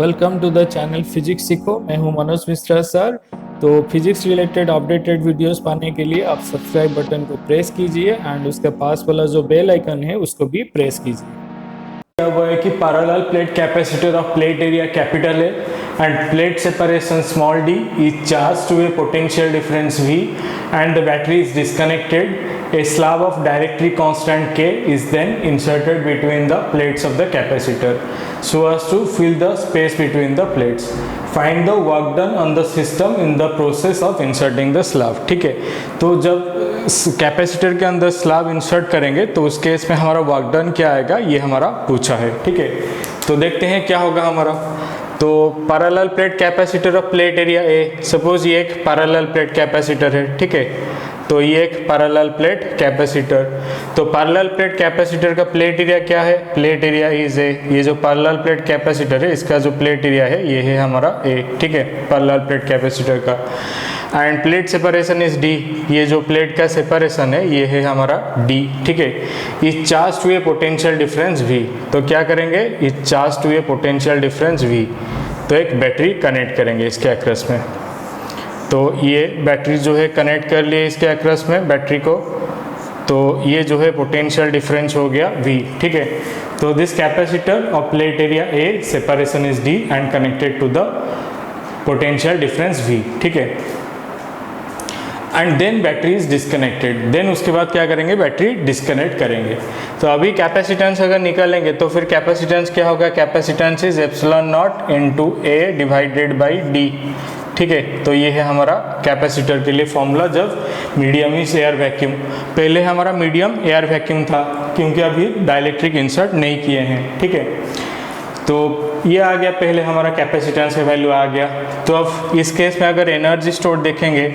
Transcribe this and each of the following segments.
Welcome to the channel physics सीखो। मैं हूं मनोज मिश्रा सर। तो फिजिक्स रिलेटेड अपडेटेड वीडियोस पाने के लिए आप सब्सक्राइब बटन को प्रेस कीजिए एंड उसके पास वाला जो बेल आइकन है उसको भी प्रेस कीजिए। क्या हुआ है कि parallel plate capacitor of plate area capital है and plate separation small d is charged to a potential difference V and the battery is disconnected. A slab of dielectric constant K is then inserted between the plates of the capacitor so as to fill the space between the plates. Find the work done on the system in the process of inserting the slab. ठीक है, तो जब capacitor के अंदर slab insert करेंगे तो उस case में हमारा वर्क डन क्या आएगा, ये हमारा पूछा है। ठीक है, तो देखते हैं क्या होगा हमारा। तो parallel plate capacitor of plate area A, suppose ये एक पैरेलल प्लेट कैपेसिटर है। ठीक है, तो ये एक पैरेलल प्लेट कैपेसिटर, तो पैरेलल प्लेट कैपेसिटर का प्लेट एरिया क्या है, प्लेट एरिया इज ए। ये जो पैरेलल प्लेट कैपेसिटर है इसका जो प्लेट एरिया है ये है हमारा ए। ठीक है, पैरेलल प्लेट कैपेसिटर का। And plate separation is D, ये जो प्लेट का सेपरेशन है ये है हमारा डी। ठीक है, is charge to a potential difference V, तो क्या करेंगे, is charge to a potential difference V, तो एक बैटरी कनेक्ट करेंगे इसके अक्रस में। तो ये बैटरी जो है कनेक्ट कर लिए इसके अक्रस में बैटरी को, तो ये जो है पोटेंशियल डिफरेंस हो गया V। ठीक है, तो this capacitor of plate area A separation is D and connected to the potential difference V। ठीक है, and then battery is disconnected. Then उसके बाद क्या करेंगे, बैटरी डिस्कनेक्ट करेंगे। तो अभी कैपेसिटेंस अगर निकालेंगे तो फिर कैपेसिटेंस क्या होगा, capacitance is epsilon not into A divided by D। ठीक है, तो ये है हमारा कैपेसिटर के लिए फॉर्मूला जब मीडियम इज एयर वैक्यूम। पहले हमारा मीडियम एयर वैक्यूम था क्योंकि अभी डाइलेक्ट्रिक इंसर्ट नहीं किए हैं। ठीक है, तो ये आ गया, पहले हमारा कैपेसिटेंस का वैल्यू आ गया। तो अब इस केस में अगर एनर्जी स्टोर देखेंगे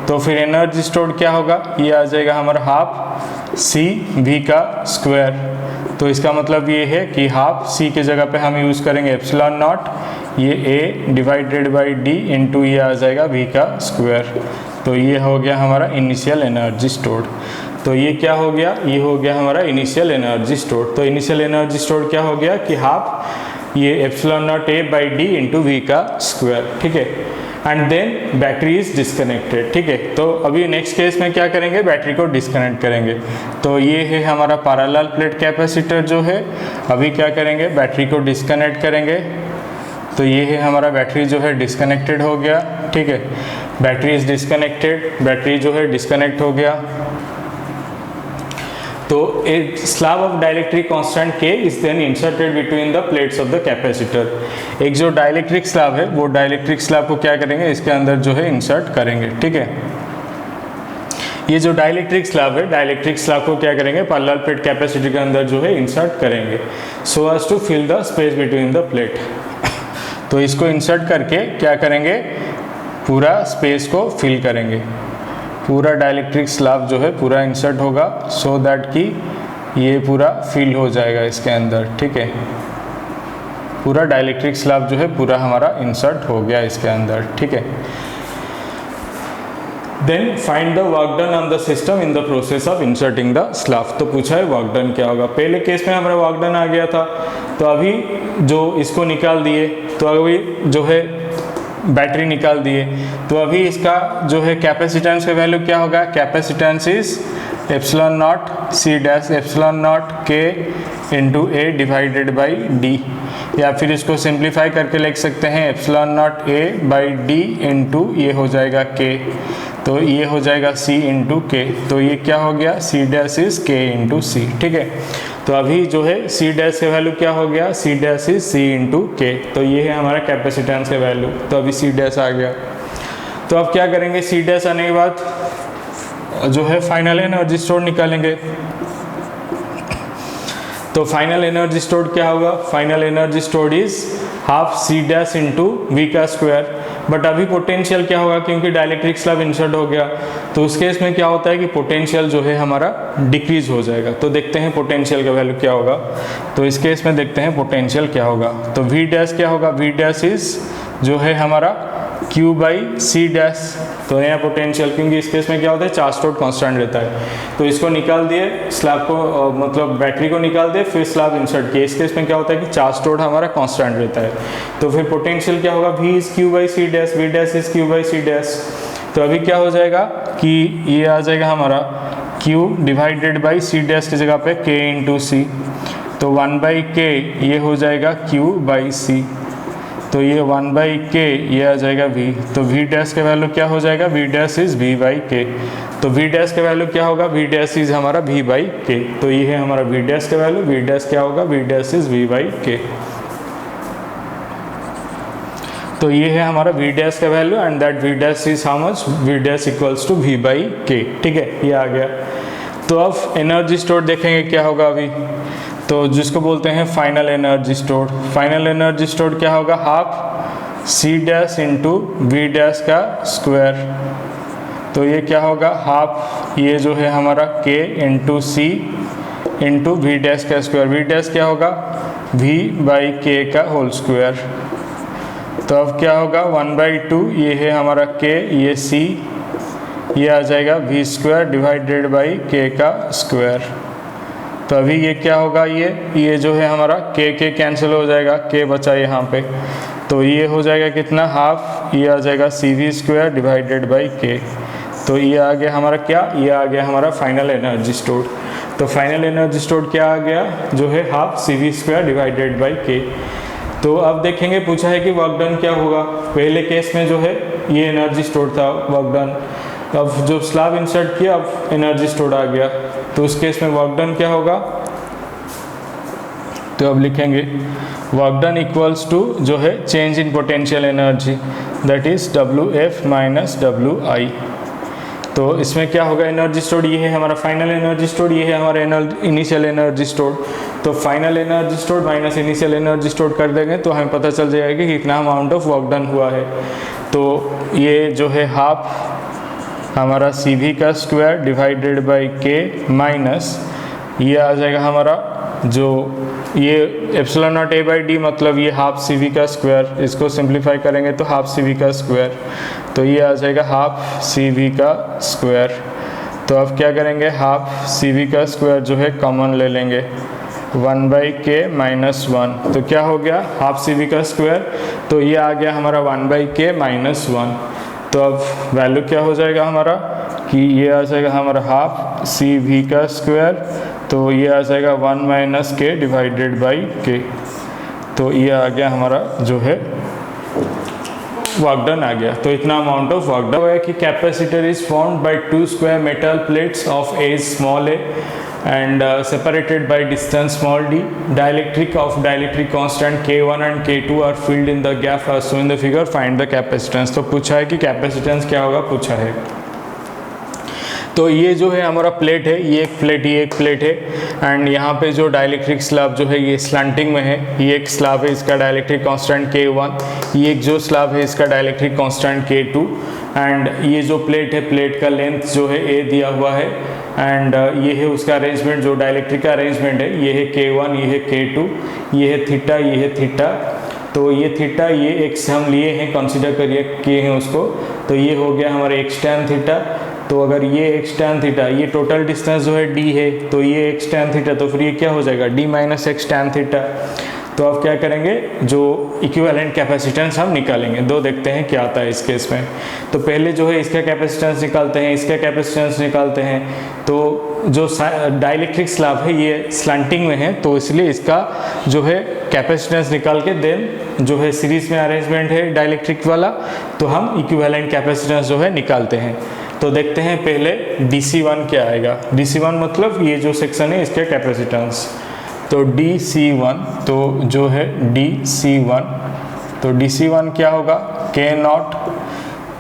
तो फिर एनर्जी स्टोर क्या होगा, ये आ जाएगा हमारा हाफ सी वी का स्क्वायर। तो इसका मतलब ये है कि हाफ सी के जगह पे हम यूज़ करेंगे एप्सिलॉन नॉट, ये ए डिवाइडेड बाई डी इंटू ये आ जाएगा वी का स्क्वायर। तो ये हो गया हमारा इनिशियल एनर्जी स्टोर। तो ये क्या हो गया, ये हो गया हमारा इनिशियल एनर्जी स्टोर। तो इनिशियल एनर्जी स्टोर क्या हो गया कि हाफ ये epsilon naught A by D into we का स्क्वायर। ठीक है, and then battery is disconnected. ठीक है, तो अभी नेक्स्ट केस में क्या करेंगे, बैटरी को डिस्कनेक्ट करेंगे। तो ये है हमारा पैरेलल प्लेट कैपेसिटर जो है, अभी क्या करेंगे, बैटरी को डिस्कनेक्ट करेंगे। तो ये है हमारा बैटरी जो है डिस्कनेक्टेड हो गया। ठीक है, बैटरी इज डिस्कनेक्टेड, बैटरी जो है डिस्कनेक्ट हो गया। तो a slab of dielectric constant K is then inserted between the plates of the capacitor। एक जो डाइलेक्ट्रिक स्लैब है वो डाइलेक्ट्रिक स्लैब को क्या करेंगे, इसके अंदर जो है इंसर्ट करेंगे। ठीक है, ये जो डाइलेक्ट्रिक स्लैब है, डाइलेक्ट्रिक स्लैब को क्या करेंगे, पैरेलल प्लेट कैपेसिटर के अंदर जो है इंसर्ट करेंगे so as to fill the space between the plate. तो इसको इंसर्ट करके क्या करेंगे, पूरा स्पेस को फिल करेंगे, पूरा डाइलेक्ट्रिक स्लैब जो है पूरा इंसर्ट होगा सो दैट कि ये पूरा फिल हो जाएगा इसके अंदर। ठीक है, पूरा डाइलेक्ट्रिक स्लैब जो है पूरा हमारा इंसर्ट हो गया इसके अंदर। ठीक है, then find the work done on the system in the process of inserting the slab. तो पूछा है वर्क डन क्या होगा। पहले केस में हमारा वर्क डन आ गया था, तो अभी जो इसको निकाल दिए, तो अभी जो है बैटरी निकाल दिए, तो अभी इसका जो है कैपेसिटेंस का वैल्यू क्या होगा, capacitance is epsilon naught C dash epsilon naught K into A divided by D, या फिर इसको सिंप्लीफाई करके लिख सकते हैं epsilon naught A by D into ये हो जाएगा के, तो ये हो जाएगा सी इंटू के। तो ये क्या हो गया, सी डैश इज के इंटू सी। ठीक है, तो अभी जो है सी डैश का वैल्यू क्या हो गया, C dash is C into K. तो ये है हमारा कैपेसिटेंस का वैल्यू, तो अभी सी डैश आ गया। तो अब क्या करेंगे, सी डैश आने के बाद जो है फाइनल एनर्जी स्टोर निकालेंगे। तो फाइनल एनर्जी स्टोर क्या होगा, final energy store is half C dash into we का स्क्वायर। बट अभी पोटेंशियल क्या होगा, क्योंकि डाइलेक्ट्रिक स्लैब इंसर्ट हो गया, तो उस केस में क्या होता है कि पोटेंशियल जो है हमारा डिक्रीज हो जाएगा। तो देखते हैं पोटेंशियल का वैल्यू क्या होगा। तो इस केस में देखते हैं पोटेंशियल क्या होगा। तो वी डैश क्या होगा, वी डैश इज जो है हमारा Q बाई सी डैश। तो नया पोटेंशियल, क्योंकि इस केस में क्या होता है, चार्ज स्टोर्ड कांस्टेंट रहता है, तो इसको निकाल दिए, स्लैब को मतलब बैटरी को निकाल दिए, फिर स्लैब इंसर्ट किए। इस केस में क्या होता है कि चार्ज स्टोर्ड हमारा कांस्टेंट रहता है, तो फिर पोटेंशियल क्या होगा, V is Q by C dash, V dash is Q by C dash. तो अभी क्या हो जाएगा कि ये आ जाएगा हमारा Q divided by C dash की जगह पे K इंटू सी, तो 1 बाई के ये हो जाएगा Q बाई सी, तो ये 1 बाई के ये आ जाएगा V। तो V डैश का वैल्यू क्या हो जाएगा, V dash is V by K. तो V डैश का वैल्यू क्या होगा, V डैश इज हमारा V बाई के। तो ये है हमारा V डैश का वैल्यू, V डैश क्या होगा, V dash is V by K. तो ये है हमारा V डैश का value and that V dash is how much, V dash equals to V by K. ठीक है, ये आ गया। तो अब एनर्जी स्टोर देखेंगे क्या होगा अभी, तो जिसको बोलते हैं final energy store. Final energy store क्या होगा, half C dash into V dash का स्क्वायर। तो ये क्या होगा, हाफ ये जो है हमारा K into C into V dash का स्क्वायर। वी डैश क्या होगा, V बाई के का होल स्क्वायर। तो अब क्या होगा, 1/2 ये है हमारा k, ये c, ये आ जाएगा V स्क्वायर डिवाइडेड बाई के का स्क्वायर। तो अभी ये क्या होगा, ये जो है हमारा के कैंसिल हो जाएगा, k बचा यहाँ पे, तो ये हो जाएगा कितना, हाफ, ये आ जाएगा CV square divided by K. तो ये आ गया हमारा क्या, ये आ गया हमारा फाइनल एनर्जी स्टोर। तो फाइनल एनर्जी स्टोर क्या आ गया, जो है half CV square divided by K. तो अब देखेंगे, पूछा है कि वर्क डन क्या होगा। पहले केस में जो है ये एनर्जी स्टोर था, वर्क डन। अब जो स्लैब इंसर्ट किया, अब एनर्जी स्टोर आ गया, तो उस केस में वर्क डन क्या होगा, तो अब लिखेंगे वर्क डन इक्वल्स टू जो है change in potential energy, that is WF minus WI। तो इसमें क्या होगा, एनर्जी स्टोर ये है हमारा फाइनल एनर्जी स्टोर, ये है हमारा इनिशियल एनर्जी स्टोर। तो final energy store minus initial energy store कर देंगे तो हमें पता चल जाएगा कि कितना अमाउंट ऑफ वर्क डन हुआ है। तो ये जो है हाफ हमारा CV का स्क्वायर डिवाइडेड बाई के माइनस ये आ जाएगा हमारा जो ये epsilon naught A by D, मतलब ये हाफ CV का स्क्वायर, इसको सिंप्लीफाई करेंगे तो हाफ CV का स्क्वायर, तो ये आ जाएगा हाफ CV का स्क्वायर। तो अब क्या करेंगे, हाफ CV का स्क्वायर जो है कॉमन ले लेंगे, 1 बाई के माइनस 1, तो क्या हो गया, हाफ CV का स्क्वायर, तो ये आ गया हमारा 1 बाई के माइनस 1। तो अब वैल्यू क्या हो जाएगा हमारा कि ये आ जाएगा हमारा हाफ CV का स्क्वायर, तो ये आ जाएगा 1 माइनस के डिवाइडेड बाई के। तो ये आ गया हमारा जो है वर्क डन आ गया। तो इतना अमाउंट ऑफ वर्क डन है कि capacitor is formed by 2 square metal plates of edge small a and separated by distance small d. Dielectric constant K1 and K2 are filled in the gap as shown in the figure. Find the capacitance। तो पूछा है कि capacitance क्या होगा, पूछा है। तो ये जो है हमारा प्लेट है, ये एक प्लेट है एंड यहाँ पे जो डाइलेक्ट्रिक स्लैब जो है ये स्लैंटिंग में है, ये एक स्लैब है, इसका डाइलेक्ट्रिक कांस्टेंट K1, ये एक जो स्लैब है इसका डाइलेक्ट्रिक कांस्टेंट K2 एंड ये जो प्लेट है, प्लेट का लेंथ जो है A दिया हुआ है एंड ये है उसका अरेंजमेंट, जो डाइलेक्ट्रिक का अरेंजमेंट है, ये है K1, ये है K2, ये है थीटा, ये है थीटा। तो ये थीटा, ये एक्स हम लिए हैं, कंसीडर करिए किए हैं उसको, तो ये हो गया हमारा एक्स टैन थीटा। तो अगर ये एक्स टैन थीटा, ये टोटल डिस्टेंस जो है d है, तो ये एक्स टैन थीटा, तो फिर ये क्या हो जाएगा, d minus X tan theta. तो अब क्या करेंगे, जो इक्विवेलेंट कैपेसिटेंस हम निकालेंगे, दो देखते हैं क्या आता है इस केस में। तो पहले जो है इसका कैपेसिटेंस निकालते हैं, इसका कैपेसिटेंस निकालते हैं। तो जो डाइलेक्ट्रिक स्लैब है ये स्लैंटिंग में है, तो इसलिए इसका जो है कैपेसिटेंस निकाल के देन जो है सीरीज में अरेंजमेंट है डाइलेक्ट्रिक वाला, तो हम इक्विवेलेंट कैपेसिटेंस जो है निकालते हैं। तो देखते हैं पहले DC1 क्या आएगा। DC1 मतलब ये जो सेक्शन है इसके कैपेसिटेंस, तो DC1, तो जो है DC1, तो DC1 क्या होगा, K नॉट,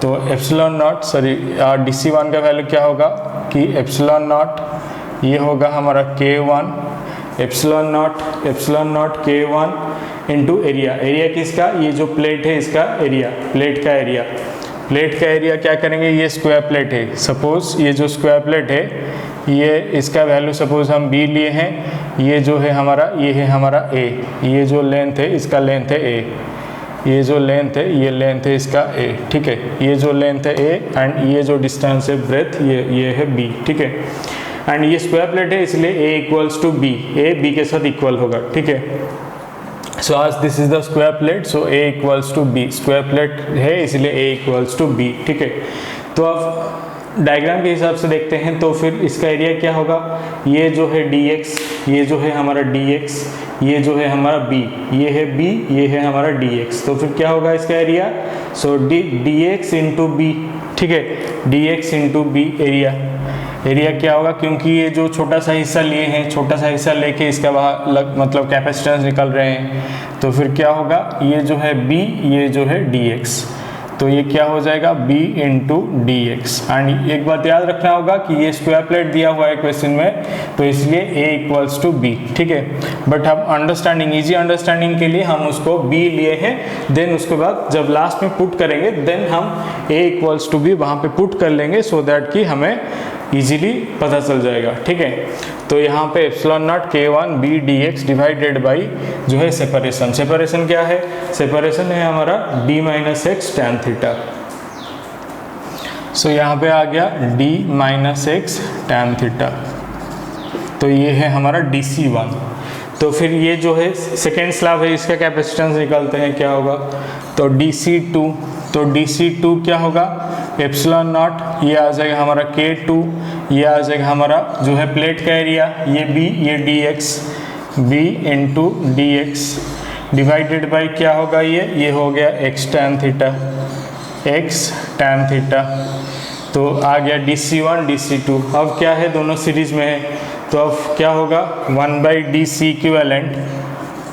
तो एप्सिलॉन नॉट, सॉरी DC1 का वैल्यू क्या होगा कि एप्सिलॉन नॉट, ये होगा हमारा K1, epsilon naught K1 into area. Area किसका, ये जो प्लेट है इसका एरिया, प्लेट का एरिया। प्लेट का एरिया क्या करेंगे, ये स्क्वायर प्लेट है, सपोज ये जो स्क्वायर प्लेट है ये इसका वैल्यू सपोज हम B लिए हैं, ये जो है हमारा, ये है हमारा A, ये जो लेंथ है इसका लेंथ है A ये जो लेंथ है, ये लेंथ है इसका a, ठीक है। ये जो लेंथ है a एंड ये जो डिस्टेंस है ब्रेथ ये है b, ठीक है। एंड ये स्क्वायर प्लेट है इसलिए a equals to b, a b के साथ इक्वल होगा, ठीक है। सो आज this is the square plate, so a equals to b, square plate है इसलिए a इक्वल्स टू b, ठीक है। तो अब डायग्राम के हिसाब से देखते हैं, तो फिर इसका एरिया क्या होगा, ये जो है dx, ये जो है हमारा dx, ये जो है हमारा b, ये है b, ये है हमारा dx, तो फिर क्या होगा इसका एरिया, सो dx इंटू b, ठीक है, dx इंटू b एरिया क्या होगा, क्योंकि ये जो छोटा सा हिस्सा लिए हैं, छोटा सा हिस्सा लेके इसका बाहर मतलब कैपेसिटेंस निकल रहे हैं, तो फिर क्या होगा, ये जो है b, ये जो है dx, तो ये क्या हो जाएगा b into D x. And एक बात याद रखना होगा कि ये स्क्वायर प्लेट दिया हुआ है क्वेश्चन में, तो इसलिए a इक्वल्स टू b, ठीक है। बट हम अंडरस्टैंडिंग, इजी अंडरस्टैंडिंग के लिए हम उसको b लिए हैं, देन उसके बाद जब लास्ट में पुट करेंगे देन हम a इक्वल्स टू b वहाँ पे पुट कर लेंगे, सो दैट कि हमें इजीली पता चल जाएगा, ठीक है। तो यहाँ पे epsilon naught k1 b dx divided by जो है सेपरेशन क्या है, सेपरेशन है हमारा d minus X tan theta. So यहाँ पे आ गया d minus X tan theta, तो ये है हमारा dc1। तो फिर ये जो है सेकेंड स्लैब है, इसका कैपेसिटेंस निकालते हैं क्या होगा, तो dc2, तो dc2 क्या होगा, एप्सिलॉन नॉट, ये आ जाएगा हमारा k2, ये आ जाएगा हमारा जो है प्लेट का एरिया, ये b, ये dx, b into D x divided by क्या होगा, ये हो गया x tan theta, x tan theta. तो आ गया dc1 dc2। अब क्या है, दोनों सीरीज में है, तो अब क्या होगा, 1 by D C equivalent,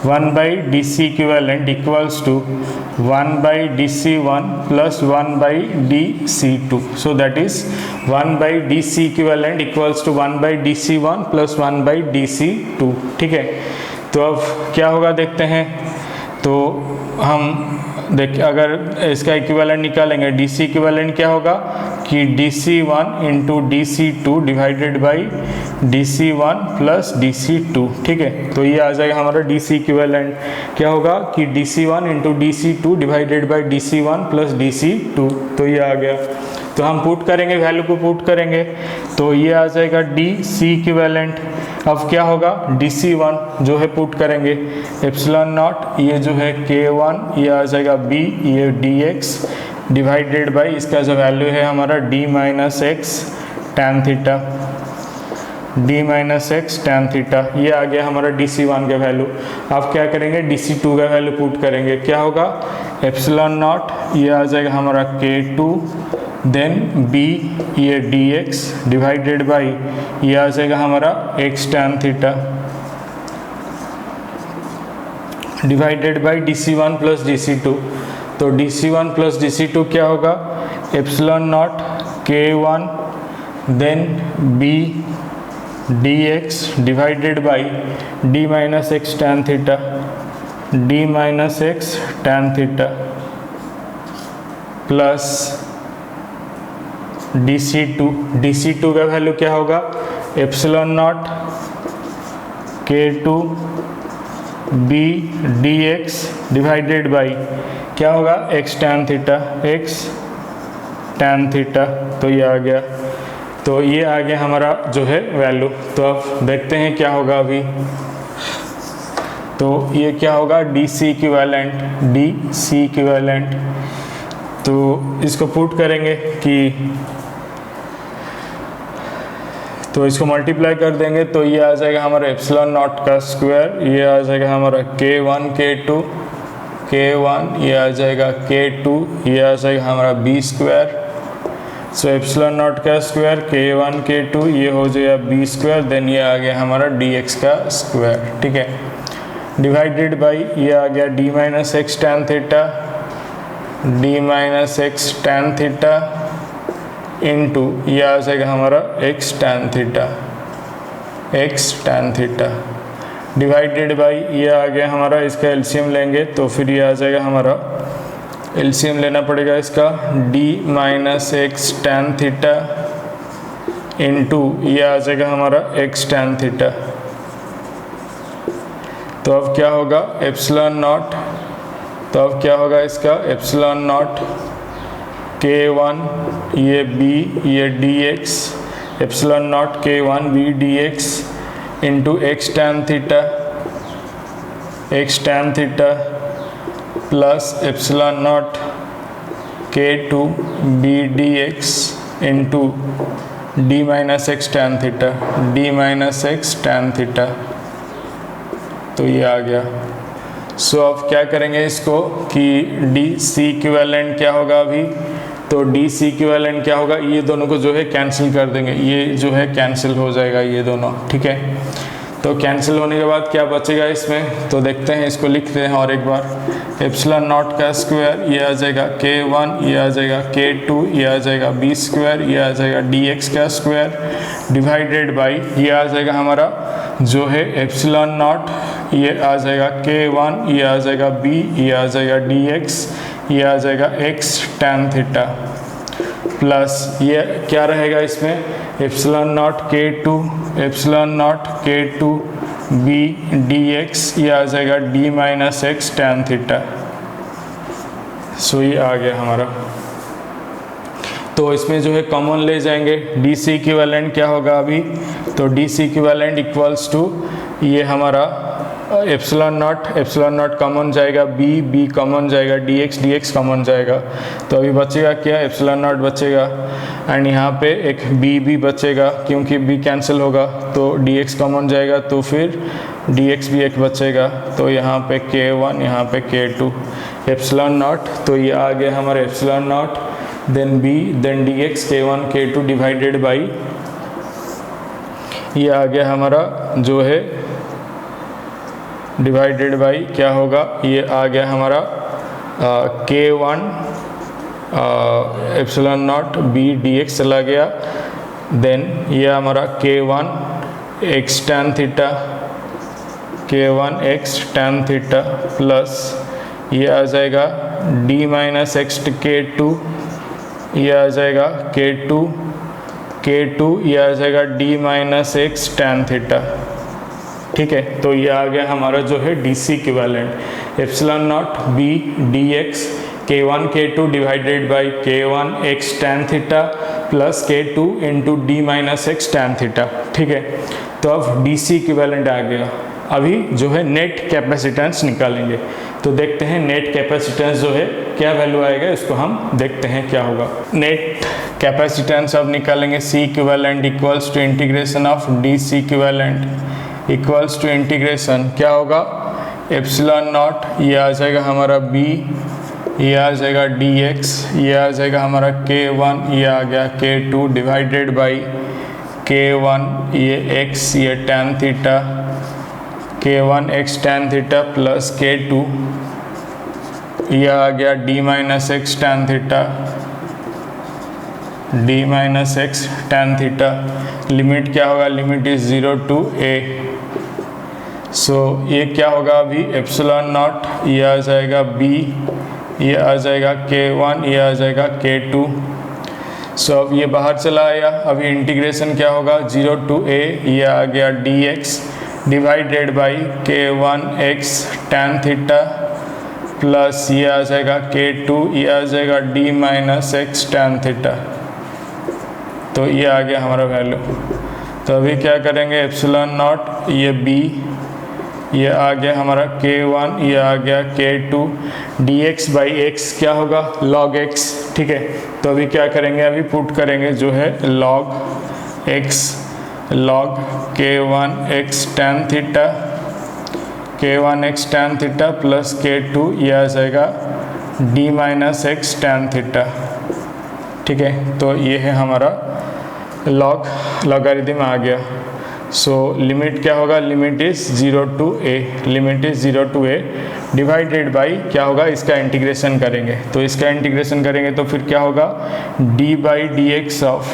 1 by D C equivalent equals to 1 by D C one plus 1 by D C two. So that is 1 by D C equivalent equals to 1 by D C one plus 1 by D C two, ठीक है। तो अब क्या होगा देखते हैं, तो हम देखिए अगर इसका इक्विवेलेंट निकालेंगे, डी सी इक्विवेलेंट क्या होगा कि d C one into d C two divided by D C one plus D C two, ठीक है। तो ये आ जाएगा हमारा डी सी इक्विवेलेंट क्या होगा कि d C one into d C two divided by D C one plus D C two, तो ये आ गया। तो हम पुट करेंगे, वैल्यू को पुट करेंगे, तो ये आ जाएगा डी सी इक्विवेलेंट। अब क्या होगा, डी सी वन जो है पुट करेंगे, एप्सिलॉन नॉट, ये जो है के वन, ये आ जाएगा बी, ये डी एक्स डिवाइडेड बाई इसका जो वैल्यू है हमारा D minus X tan theta, D minus X tan theta, ये आ गया हमारा डी सी वन का वैल्यू। अब क्या करेंगे, डी सी टू का वैल्यू पुट करेंगे, क्या होगा, एप्सिलॉन नॉट, ये आ जाएगा हमारा के टू, देन बी, ये डी एक्स डिवाइडेड बाई ये आ जाएगा हमारा X tan theta divided by D C one plus D C two. तो D C one plus D C two क्या होगा, epsilon naught K one then B D x divided by D minus X tan theta, D minus X tan theta plus D C two का value क्या होगा, epsilon naught K to be D x divided by क्या होगा, x tan theta, x tan theta. तो ये आ गया, तो ये आ गया हमारा जो है वैल्यू। तो अब देखते हैं क्या होगा अभी, तो ये क्या होगा, डी सी इक्विवेलेंट, तो इसको पुट करेंगे कि, तो इसको मल्टीप्लाई कर देंगे, तो ये आ जाएगा हमारा एप्सिलॉन नॉट का स्क्वायर, ये आ जाएगा हमारा के वन के वन, ये आ जाएगा के टू, ये आ जाएगा हमारा B square. So epsilon naught का square K one K two, ये हो जाएगा बी स्क्वायर, देन ये आ गया हमारा डी एक्स का स्क्वायर, ठीक है, डिवाइडेड बाई ये आ गया D minus X tan theta, D minus X tan theta into ये आ जाएगा हमारा X tan theta divided by ये आ गया हमारा, इसका एलसीएम लेंगे तो फिर ये आ जाएगा हमारा, एलसीएम लेना पड़ेगा इसका, D minus X tan theta into ये आ जाएगा हमारा एक्स टैन थीटा। तो अब क्या होगा, एप्सिलॉन नॉट तो अब क्या होगा इसका एप्सिलॉन नॉट k1 ये b ये dx epsilon naught k1 b dx into x tan थीटा plus epsilon not k2 b dx into d minus X tan theta तो ये आ गया। सो अब क्या करेंगे इसको कि डी सी इक्विवेलेंट क्या होगा अभी, तो डी सी इक्विवेलेंट क्या होगा, ये दोनों को जो है कैंसिल कर देंगे, ये जो है कैंसिल हो जाएगा ये दोनों, ठीक है। तो कैंसिल होने के बाद क्या बचेगा इसमें, तो देखते हैं, इसको लिखते हैं और एक बार। एप्सिलॉन नॉट का स्क्वायर ये आ जाएगा k1, ये आ जाएगा k2, ये आ जाएगा b स्क्वायर, ये आ जाएगा dx का स्क्वायर डिवाइडेड बाई ये आ जाएगा हमारा जो है एप्सिलॉन नॉट, ये आ जाएगा k1, ये आ जाएगा b, ये आ जाएगा dx, ये आ जाएगा x tan थीटा प्लस ये क्या रहेगा इसमें epsilon not k2 b dx, ये आ जाएगा d minus x tan theta. So ये आ गया हमारा। तो इसमें जो है कॉमन ले जाएंगे, डी सी इक्विवेलेंट क्या होगा अभी, तो D C equivalent equals to ये हमारा एप्सिलॉन नॉट कॉमन जाएगा, b कॉमन जाएगा, dx कॉमन जाएगा, तो अभी बचेगा क्या एप्सिलॉन नॉट बचेगा एंड यहाँ पे एक b बचेगा क्योंकि b कैंसिल होगा, तो dx कॉमन जाएगा तो फिर dx भी एक बचेगा, तो यहाँ पे k1 यहाँ पे k2 एप्सिलॉन नॉट, तो ये आ गया हमारा epsilon naught then b then dx k1 k2 divided by ये आ गया हमारा जो है डिवाइडेड बाई क्या होगा, ये आ गया हमारा k1 epsilon naught b dx चला गया, देन ये हमारा k1 x tan थीटा प्लस ये आ जाएगा d माइनस एक्स k2, ये आ जाएगा k2 ये आ जाएगा d minus x tan theta, ठीक है। तो ये आ गया हमारा जो है d C equivalent epsilon naught b dx k1 k2 divided by k1 x tan थीटा plus k2 into d minus x tan theta, ठीक है। तो अब डी सी इक्विवेलेंट आ गया। अभी जो है नेट कैपेसिटेंस निकालेंगे, तो देखते हैं नेट कैपेसिटेंस जो है क्या वैल्यू आएगा, इसको हम देखते हैं क्या होगा। नेट कैपेसिटेंस अब निकालेंगे, C equivalent equals to integration of d C equivalent equals to integration क्या होगा एप्सिलॉन नॉट, ये आ जाएगा हमारा b, ये आ जाएगा dx, ये आ जाएगा हमारा k1, ये आ गया k2 डिवाइडेड बाई k1 ये x ये tan theta k1 x tan थीटा प्लस k2 ये आ गया d minus x tan theta limit क्या होगा, लिमिट इज 0 टू a। सो ये क्या होगा अभी एप्सिलॉन नॉट, ये आ जाएगा b, ये आ जाएगा k1, ये आ जाएगा k2। सो अब ये बाहर चला आया, अभी इंटीग्रेशन क्या होगा 0 टू a, ये आ गया dx divided by k1 x tan थीटा प्लस ये आ जाएगा k2, ये आ जाएगा d minus x tan theta. तो ये आ गया हमारा वैल्यू। तो अभी क्या करेंगे एप्सिलॉन नॉट ये b, ये आ गया हमारा k1, ये आ गया k2 dx बाई x क्या होगा log x, ठीक है। तो अभी क्या करेंगे, अभी पुट करेंगे जो है log x log k1 x tan थीटा प्लस k2 ये आ जाएगा d minus x tan theta, ठीक है। तो ये है हमारा लॉगरिथम आ गया। सो लिमिट क्या होगा, limit is 0 to a divided by क्या होगा, इसका इंटीग्रेशन करेंगे, तो इसका इंटीग्रेशन करेंगे तो फिर क्या होगा d by d x of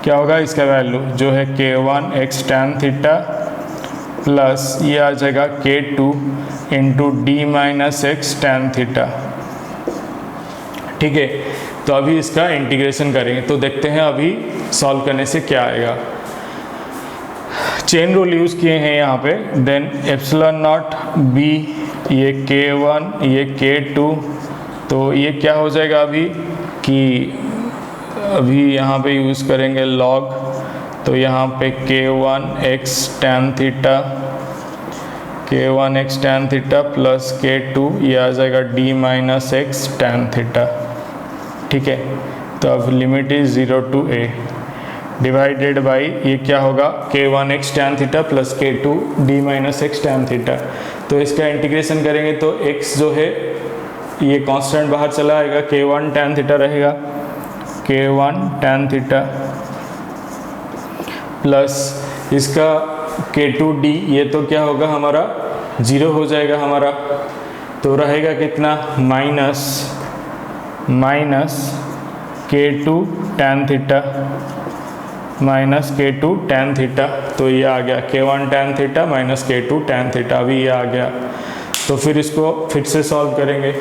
क्या होगा इसका वैल्यू जो है k1 x tan थीटा प्लस ये आ जाएगा k2 into D minus x tan theta, ठीक है। तो अभी इसका इंटीग्रेशन करेंगे, तो देखते हैं अभी सॉल्व करने से क्या आएगा। चेन रूल यूज़ किए हैं यहाँ पे, देन एप्सिलॉन नॉट b ये K1 ये K2, तो ये क्या हो जाएगा अभी कि अभी यहाँ पे यूज़ करेंगे लॉग, तो यहाँ पे K1 x tan theta, K1 x tan थीटा प्लस K2 ये आ जाएगा d minus x tan theta. ठीक है, तो अब limit is 0 to a divided by ये क्या होगा K1 x tan थीटा plus K2 d minus x tan theta. तो इसका इंटीग्रेशन करेंगे तो x जो है ये कांस्टेंट बाहर चला आएगा, K1 tan थीटा रहेगा, K1 tan थीटा प्लस इसका K2d ये तो क्या होगा हमारा 0 हो जाएगा हमारा, तो रहेगा कितना minus K2 tan theta minus K2 tan theta. तो ये आ गया K1 tan theta minus K2 tan theta, अभी ये आ गया। तो फिर इसको फिर से सॉल्व करेंगे।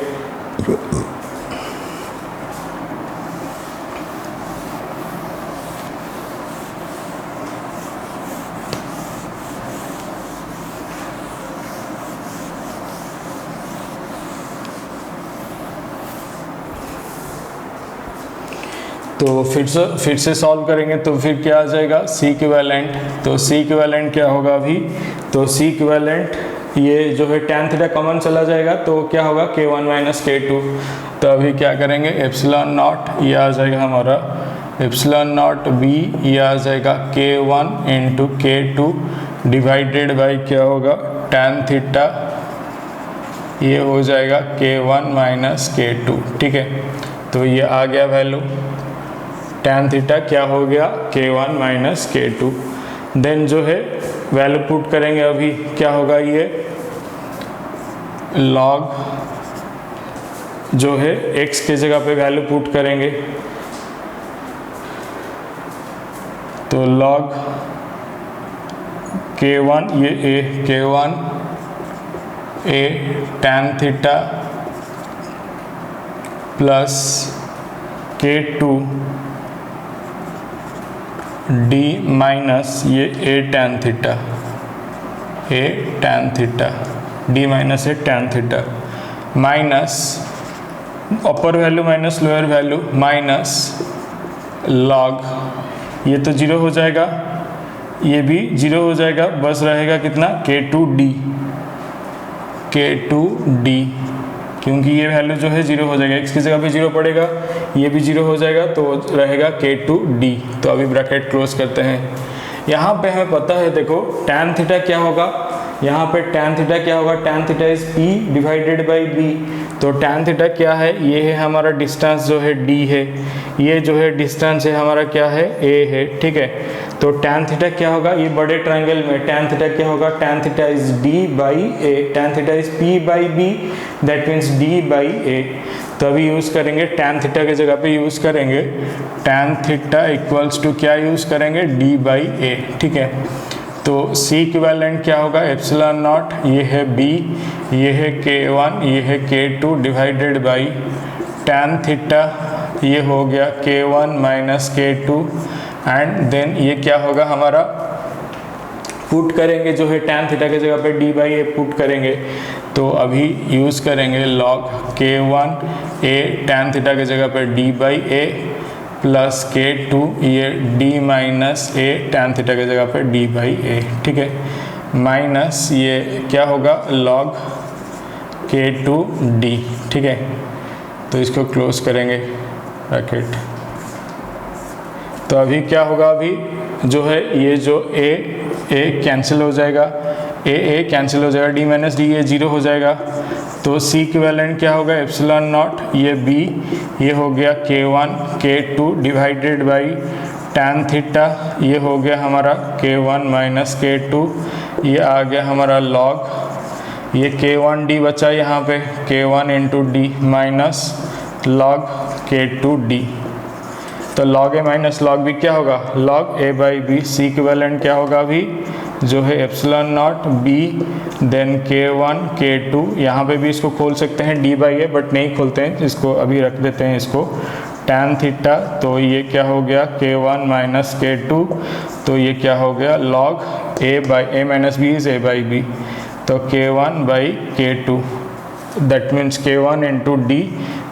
तो फिर से सॉल्व करेंगे तो फिर क्या आ जाएगा C इक्विवेलेंट। तो C इक्विवेलेंट क्या होगा अभी, तो C इक्विवेलेंट ये जो है tan थीटा कॉमन चला जाएगा, तो क्या होगा K1 माइनस K2। तो अभी क्या करेंगे एप्सिलॉन नॉट ये आ जाएगा हमारा एप्सिलॉन नॉट b ये आ जाएगा K1 into K2 divided by क्या होगा tan थीटा ये हो जाएगा K1 माइनस K2। ठीक है, तो ये आ गया वैल्यू tan थीटा क्या हो गया K1 माइनस K2। देन जो है वैल्यू पुट करेंगे, अभी क्या होगा ये लॉग जो है x के जगह पे वैल्यू पुट करेंगे, तो लॉग K1 ये K1 a tan थीटा प्लस K2 d माइनस ये a tan theta d minus a tan theta minus upper value minus lower value minus log ये तो 0 हो जाएगा, ये भी 0 हो जाएगा, बस रहेगा कितना K2d क्योंकि ये वैल्यू जो है 0 हो जाएगा, x की जगह पे 0 पड़ेगा, ये भी 0 हो जाएगा, तो रहेगा K2d। तो अभी ब्रैकेट क्लोज करते हैं। यहाँ पे हमें पता है देखो tan थीटा क्या होगा, यहाँ पे tan थीटा क्या होगा, tan theta is p divided by b। तो tan थीटा क्या है, ये है हमारा डिस्टेंस जो है d है, ये जो है डिस्टेंस है हमारा क्या है a है। ठीक है, तो tan थीटा क्या होगा, ये बड़े ट्रायंगल में tan थीटा क्या होगा, tan theta is d by a, tan theta is p by b, that means d by a। तो अभी यूज़ करेंगे tan थीटा के जगह पे यूज़ करेंगे tan थीटा इक्वल्स टू क्या यूज़ करेंगे d बाई a। ठीक है, तो C इक्विवेलेंट क्या होगा एप्सिलॉन नॉट ये है b ये है K1 ये है K2 divided by tan theta ये हो गया K1 minus K2 and then ये क्या होगा हमारा पुट करेंगे जो है tan थीटा की जगह पे d बाई ए पुट करेंगे, तो अभी यूज़ करेंगे log K1 a tan theta की जगह पे d by A plus K2 ये d minus a tan theta की जगह पे d बाई ए। ठीक है, माइनस ये क्या होगा log K2d। ठीक है, तो इसको क्लोज करेंगे ब्रैकेट। तो अभी क्या होगा, अभी जो है ये जो a कैंसिल हो जाएगा, a कैंसिल हो जाएगा, d माइनस d ये 0 हो जाएगा। तो C इक्विवेलेंट क्या होगा एप्सिलॉन नॉट ये b ये हो गया K1 K2 divided by tan theta ये हो गया हमारा K1 माइनस K2 ये आ गया हमारा log ये K1d बचा यहाँ पे K1 into d minus log K2d। तो log a minus log b क्या होगा log a by b। C equivalent क्या होगा अभी जो है epsilon naught b then K1 K2, यहाँ पे भी इसको खोल सकते हैं d बाई ए बट नहीं खोलते हैं, इसको अभी रख देते हैं इसको tan थीटा। तो ये क्या हो गया K1 माइनस K2, तो ये क्या हो गया log a by a minus b is a by b. तो k1 by k2, that means k1 into d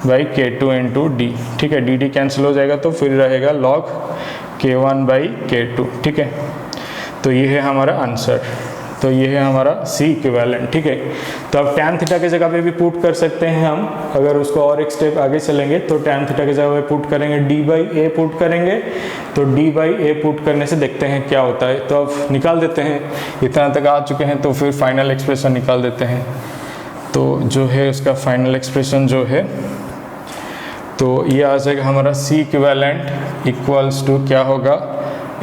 by k2 into d. ठीक है, डी डी कैंसिल हो जाएगा तो फिर रहेगा log k1 बाई k2। ठीक है, तो ये है हमारा आंसर, तो ये है हमारा C इक्विवेलेंट। ठीक है, तो अब tan थीटा की जगह पे भी पुट कर सकते हैं हम, अगर उसको और एक स्टेप आगे चलेंगे तो tan थीटा की जगह पे पुट करेंगे, d बाई ए पुट करेंगे, तो d बाई ए पुट करने से देखते हैं क्या होता है। तो अब निकाल देते हैं, इतना तक आ चुके हैं तो फिर फाइनल एक्सप्रेशन निकाल देते हैं। तो जो है उसका फाइनल एक्सप्रेशन जो है, तो ये आ जाएगा हमारा C इक्विवेलेंट इक्वल्स टू क्या होगा,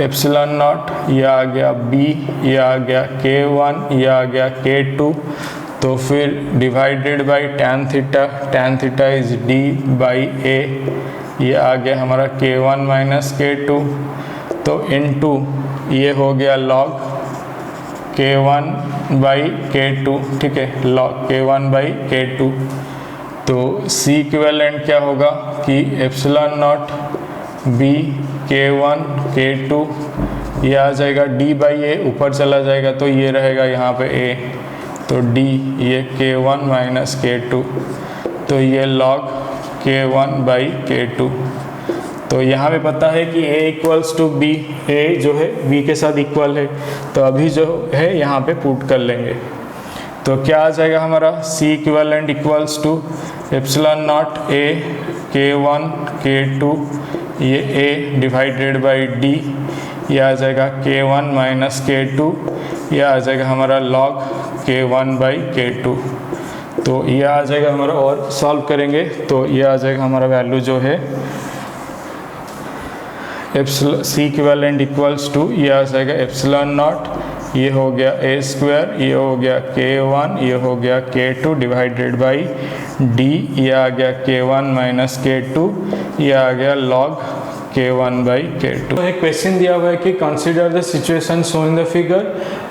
एप्सिलॉन नॉट, ये आ गया b, ये आ गया k1, ये आ गया k2, तो फिर divided by tan theta is d by a, ये आ गया हमारा k1 माइनस k2, तो इनटू ये हो गया log k1 बाई k2। ठीक है, log k1 बाई k2, तो C इक्विवेलेंट क्या होगा कि epsilon naught b k1 k2, ये आ जाएगा d बाई ए, ऊपर चला जाएगा तो ये रहेगा यहाँ पे a, तो d, ये k1 माइनस k2, तो ये log k1 बाई k2। तो यहाँ पे पता है कि a equals to b, a जो है b के साथ इक्वल है, तो अभी जो है यहाँ पे पुट कर लेंगे। तो क्या आ जाएगा हमारा C equivalent equals to epsilon naught a k1 k2, ये a डिवाइडेड बाई d, ये आ जाएगा k1 माइनस k2, ये आ जाएगा हमारा log k1 बाई k2। तो ये आ जाएगा हमारा, और सॉल्व करेंगे तो ये आ जाएगा हमारा वैल्यू जो है C इक्विवेलेंट इक्वल्स टू, ये आ जाएगा एप्सिलॉन नॉट, ये हो गया a स्क्वायर, ये हो गया k1, ये हो गया k2 डिवाइडेड बाई d, ये आ गया k1 माइनस k2, ये आ गया log k1 बाई k2। तो एक क्वेश्चन दिया हुआ है कि consider the situation show in the figure,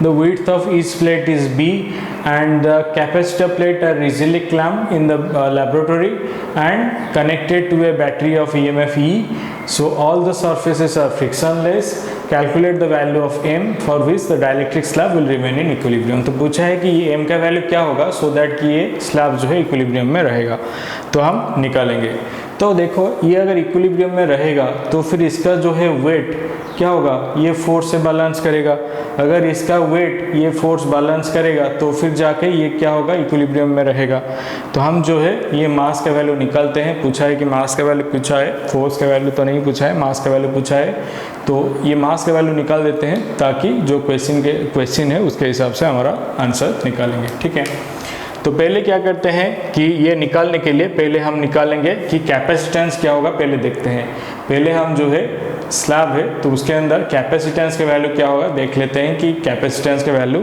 the width of each plate is b and the capacitor plate are rigidly clamped in the laboratory and connected to a battery of EMF E. So all the surfaces are frictionless. Calculate the value of m for which the dielectric slab will remain in equilibrium. तो पूछा है कि ये m का value क्या होगा so that कि ये स्लैब जो है इक्विलिब्रियम में रहेगा, तो हम निकालेंगे। तो देखो ये अगर इक्विलिब्रियम में रहेगा तो फिर इसका जो है वेट क्या होगा, ये फोर्स से बैलेंस करेगा। अगर इसका वेट ये फोर्स बैलेंस करेगा तो फिर जाके ये क्या होगा, इक्विलिब्रियम में रहेगा। तो हम जो है ये मास का वैल्यू निकालते हैं। पूछा है कि मास का वैल्यू पूछा है, फोर्स का वैल्यू तो नहीं पूछा है, मास का वैल्यू पूछा है। तो ये मास का वैल्यू निकाल देते हैं ताकि जो क्वेश्चन है उसके हिसाब से हमारा आंसर निकालेंगे। ठीक है, तो पहले क्या करते हैं कि ये निकालने के लिए पहले हम निकालेंगे कि कैपेसिटेंस क्या होगा, पहले देखते हैं। पहले हम जो है स्लैब है तो उसके अंदर कैपेसिटेंस का वैल्यू क्या होगा देख लेते हैं कि कैपेसिटेंस का वैल्यू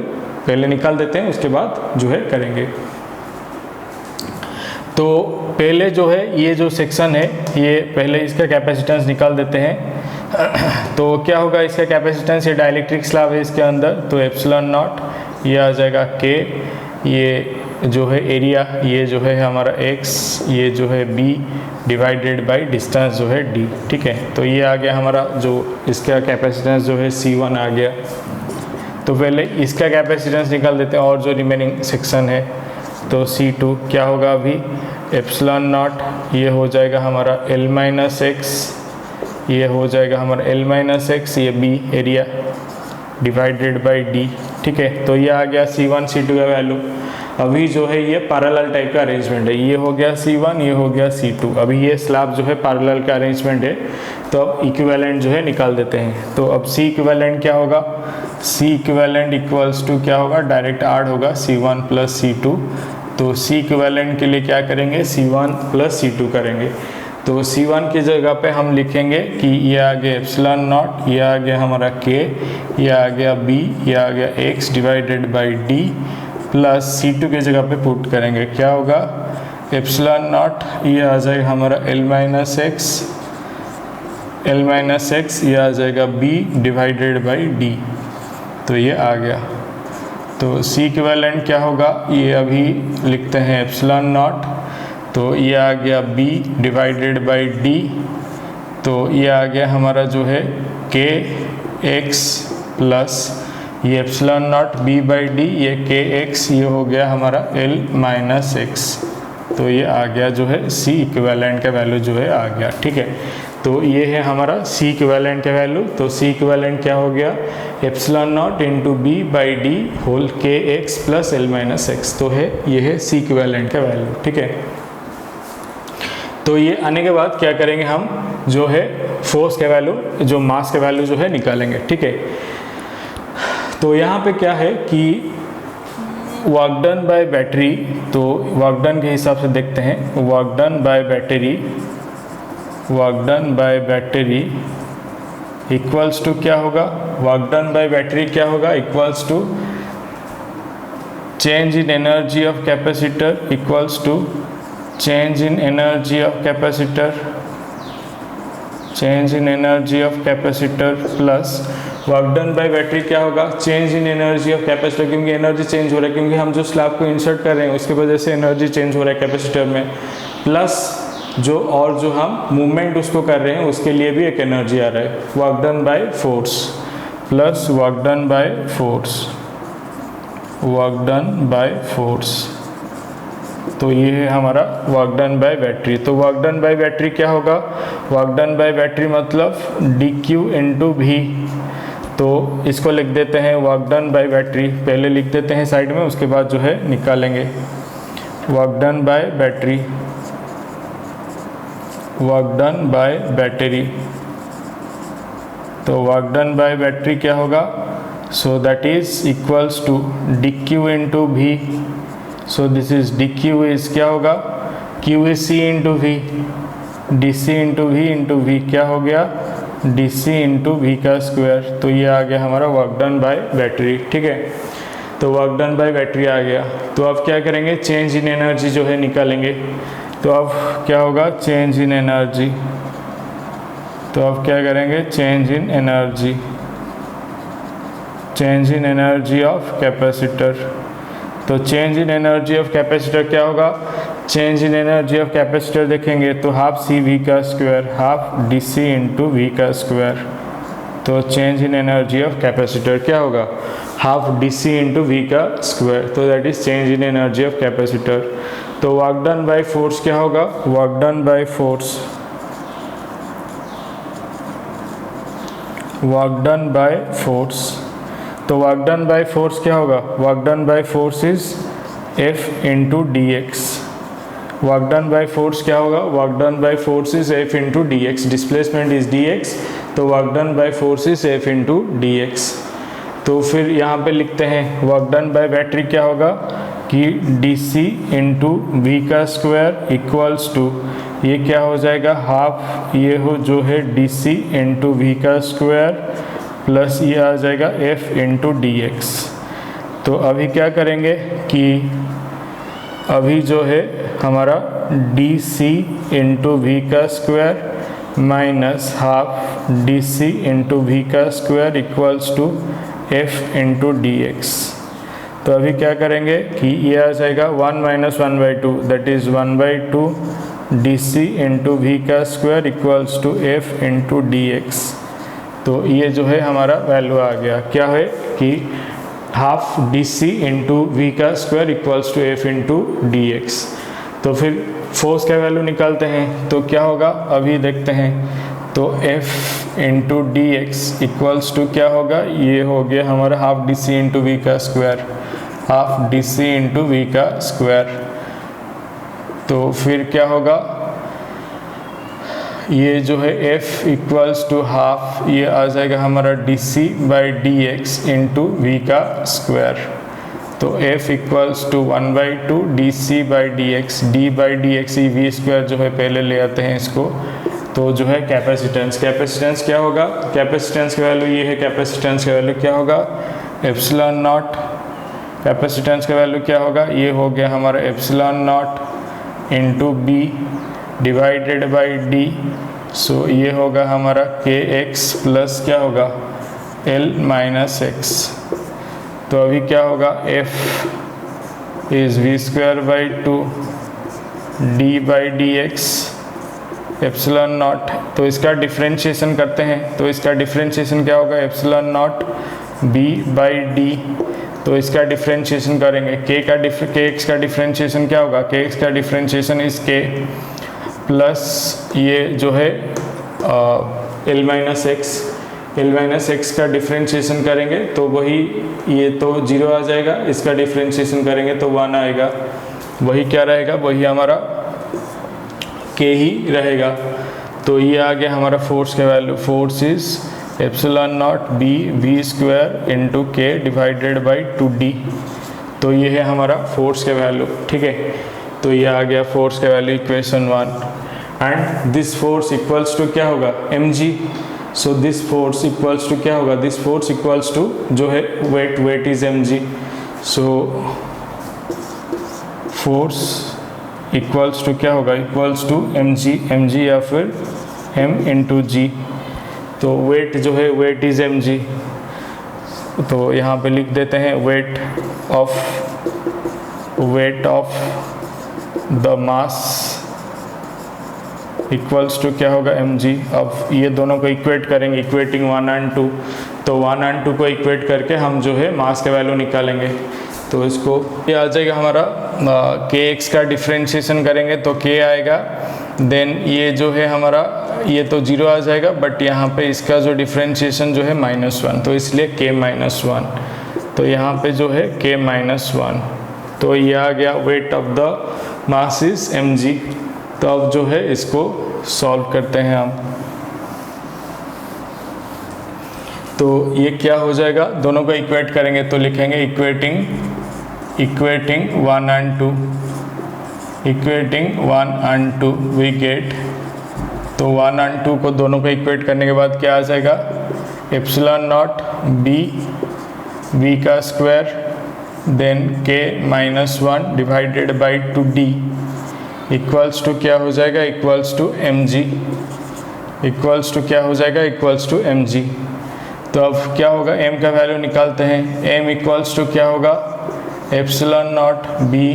पहले निकाल देते हैं, उसके बाद जो है करेंगे। तो पहले जो है ये जो सेक्शन है ये पहले इसका कैपेसिटेंस निकाल देते हैं। तो क्या होगा इसका कैपेसिटेंस, ये डाइलेक्ट्रिक स्लैब है इसके अंदर, तो एप्सिलॉन नॉट, ये आ जाएगा k, ये जो है एरिया, ये जो है हमारा x, ये जो है b डिवाइडेड बाय डिस्टेंस जो है d। ठीक है, तो ये आ गया हमारा जो इसका कैपेसिटेंस जो है C1 आ गया। तो पहले इसका कैपेसिटेंस निकाल देते हैं और जो रिमेनिंग सेक्शन है तो C2 क्या होगा अभी, एप्सिलॉन नॉट, ये हो जाएगा हमारा L माइनस एक्स, ये हो जाएगा हमारा L माइनस एक्स, ये b area divided by d। ठीक है, तो ये आ गया C1 C2 का वैल्यू। अभी जो है ये पैरेलल टाइप का अरेंजमेंट है, ये हो गया C1, ये हो गया C2। अभी ये स्लैब जो है पैरेलल का अरेंजमेंट है, तो अब इक्विवेलेंट जो है निकाल देते हैं। तो अब C इक्विवेलेंट क्या होगा, C इक्विवेलेंट इक्वल्स टू क्या होगा, डायरेक्ट ऐड होगा C1 प्लस C2। तो C इक्विवेलेंट के लिए क्या करेंगे, C1 प्लस C2 करेंगे। तो C1 की जगह पे हम लिखेंगे कि ये आ गया एप्सिलॉन नॉट, ये आ गया हमारा k, ये आ गया b, ये आ गया x divided by d, plus C2 की जगह पे पुट करेंगे, क्या होगा एप्सिलॉन नॉट, ये आ जाएगा हमारा L माइनस एक्स, ये आ जाएगा b डिवाइडेड बाई d। तो ये आ गया। तो C इक्विवेलेंट क्या होगा, ये अभी लिखते हैं एप्सिलॉन नॉट, तो ये आ गया b डिवाइडेड बाई d, तो ये आ गया हमारा जो है k x प्लस ये epsilon naught B by D, ये के एक्स, ये हो गया हमारा एल माइनस एक्स। तो ये आ गया जो है सी इक्विवेलेंट का वैल्यू जो है आ गया, ठीक है। तो ये है हमारा सी इक्विवेलेंट का वैल्यू। तो सी इक्विवेलेंट क्या हो गया, epsilon naught into B by D whole K X plus L minus X. तो है ये है सी इक्विवेलेंट का वैल्यू, ठीक है। तो ये आने के बाद क्या करेंगे, हम जो है फोर्स का वैल्यू, जो मास का वैल्यू जो है निकालेंगे, ठीक है। तो यहाँ पे क्या है कि वर्क डन बाय बैटरी, तो वर्क डन के हिसाब से देखते हैं। Work done by battery, work done by battery equals to क्या होगा, वर्क डन बाय बैटरी क्या होगा, equals to change in energy of capacitor, equals to change in energy of capacitor, change in energy of capacitor plus work done by battery क्या होगा, change in energy of capacitor, क्योंकि energy change हो रहा है, क्योंकि हम जो slab को इंसर्ट कर रहे हैं उसकी वजह से एनर्जी चेंज हो रहा है कैपेसिटर में, प्लस जो हम मूवमेंट उसको कर रहे हैं उसके लिए भी एक एनर्जी आ रहा है, work done by force plus work done by force, work done by force. तो ये है हमारा वर्क डन बाय बैटरी। तो वर्क डन बाय बैटरी क्या होगा, वर्क डन बाय बैटरी मतलब डी क्यू इंटू भी। तो इसको लिख देते हैं वर्क डन बाय बैटरी, पहले लिख देते हैं साइड में, उसके बाद जो है निकालेंगे। Work done by battery, work done by battery, तो वर्क डन बाय बैटरी क्या होगा, so that is equals to D Q into V. So this is D Q is क्या होगा, Q is C into V, D C into V into V क्या हो गया, D C into we का square. तो ये आ गया हमारा वर्क डन बाय बैटरी, ठीक है। तो वर्क डन बाय बैटरी आ गया। तो अब क्या करेंगे, चेंज इन एनर्जी जो है निकालेंगे। तो अब क्या होगा, चेंज इन एनर्जी, तो अब क्या करेंगे, change in energy, change in energy of capacitor. तो change in energy of capacitor क्या होगा, change in energy of capacitor देखेंगे तो हाफ सी वी का square, half D C into we का स्क्वायर। तो change in energy of capacitor क्या होगा, half D C into we का स्क्वायर। तो that is change in energy of capacitor. तो वर्क डन बाय फोर्स क्या होगा, work done by force, work done by force. तो work done by force क्या होगा, work done by force is F into D x. Work done by force क्या होगा, work done by force is F into D x, displacement is d x, तो work done by force is F into D x. तो फिर यहाँ पे लिखते हैं work done by battery क्या होगा कि डी सी इंटू वी का स्क्वायर इक्वल्स टू, ये क्या हो जाएगा, हाफ ये हो जो है डी सी इंटू वी का स्क्वायर प्लस ये आ जाएगा एफ इंटू डी एक्स। तो अभी क्या करेंगे कि अभी जो है हमारा डी सी इंटू वी का square minus half D C into we का square equals to F into D x. तो अभी क्या करेंगे कि ये आ जाएगा 1 minus 1/2 that is 1/2 D C into we का square equals to F into D x. तो ये जो है हमारा वैल्यू आ गया, क्या है कि half D C into we का square equals to F into D x. तो फिर फोर्स का वैल्यू निकालते हैं तो क्या होगा, अभी देखते हैं। तो F into D X equals to क्या होगा, ये हो गया हमारा half D C into we का square, half D C into we का स्क्वायर। तो फिर क्या होगा, ये जो है f इक्वल्स टू हाफ, ये आ जाएगा हमारा D C by d x into we का स्क्वायर। तो f equals to 1/2 D C by d x, d by d x ही वी स्क्वायर जो है पहले ले आते हैं इसको। तो जो है कैपेसिटेंस, कैपेसिटेंस क्या होगा, कैपेसिटेंस का वैल्यू ये है, कैपेसिटेंस का वैल्यू क्या होगा, एप्सिलॉन नॉट। कैपेसिटेंस का वैल्यू क्या होगा, ये हो गया हमारा epsilon naught into B divided by D. So ये होगा हमारा के एक्स प्लस क्या होगा एल माइनस एक्स। तो अभी क्या होगा, f is v square by 2 d by d x epsilon naught. तो इसका डिफ्रेंशिएशन करते हैं, तो इसका डिफ्रेंशिएशन क्या होगा, एप्सिलॉन नॉट b/d। तो इसका डिफ्रेंशिएशन करेंगे, kx का डिफ्रेंशिएशन क्या होगा, kx का डिफ्रेंशिएशन इस k प्लस ये जो है l माइनस एक्स का डिफ्रेंशिएशन करेंगे तो वही, ये तो 0 आ जाएगा, इसका डिफ्रेंशिएशन करेंगे तो 1 आएगा, वही क्या रहेगा, वही हमारा k ही रहेगा। तो ये आ गया हमारा फोर्स का value, force is epsilon naught B we square into k divided by 2d। तो ये है हमारा फोर्स का वैल्यू, ठीक है। तो ये आ गया फोर्स का value equation 1। And this force equals to क्या होगा, mg। So this force equals to क्या होगा, दिस फोर्स इक्वल्स टू जो है weight is mg। So force equals to क्या होगा, इक्वल्स टू mg या फिर m इंटू जी। तो वेट जो है वेट इज mg, तो यहाँ पे लिख देते हैं weight of the mass equals to क्या होगा, mg। अब ये दोनों को इक्वेट करेंगे, इक्वेटिंग 1 and 2। तो 1 and 2 को इक्वेट करके हम जो है मास का वैल्यू निकालेंगे। तो इसको ये आ जाएगा हमारा kx का डिफ्रेंशिएशन करेंगे तो k आएगा, देन ये जो है हमारा ये तो 0 आ जाएगा, बट यहाँ पे इसका जो डिफ्रेंशिएशन जो है -1, तो इसलिए k-1। तो यहाँ पे जो है k-1, तो ये आ गया wait of the mass is mg। तो अब जो है इसको सॉल्व करते हैं हम। तो ये क्या हो जाएगा, दोनों को इक्वेट करेंगे तो लिखेंगे equating 1 and 2, equating 1 and 2 we get. तो 1 and 2 को दोनों को इक्वेट करने के बाद क्या आ जाएगा, एप्सिलॉन नॉट बी वी का square then k-1 divided by 2d equals to क्या हो जाएगा, equals to mg। Equals to क्या हो जाएगा, इक्वल्स टू mg। तो अब क्या होगा, m का वैल्यू निकालते हैं। m इक्वल्स टू क्या होगा, epsilon naught B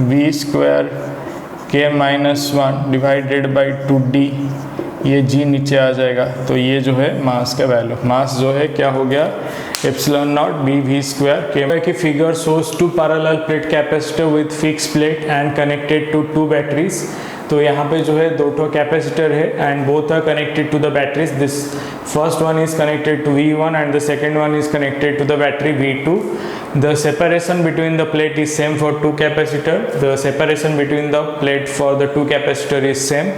we square k-1 divided by 2d, ये g नीचे आ जाएगा। तो ये जो है मास का वैल्यू, मास जो है क्या हो गया, epsilon naught B we square की figure shows 2 parallel plate capacitor with fix plate and connected to 2 batteries. तो यहाँ पे जो है 2 कैपेसिटर है and both are connected to the batteries. This first one is connected to V1 and the second one is connected to the battery V2। The separation between the plate is same for 2 capacitor. The separation between the plate for the 2 capacitor is same.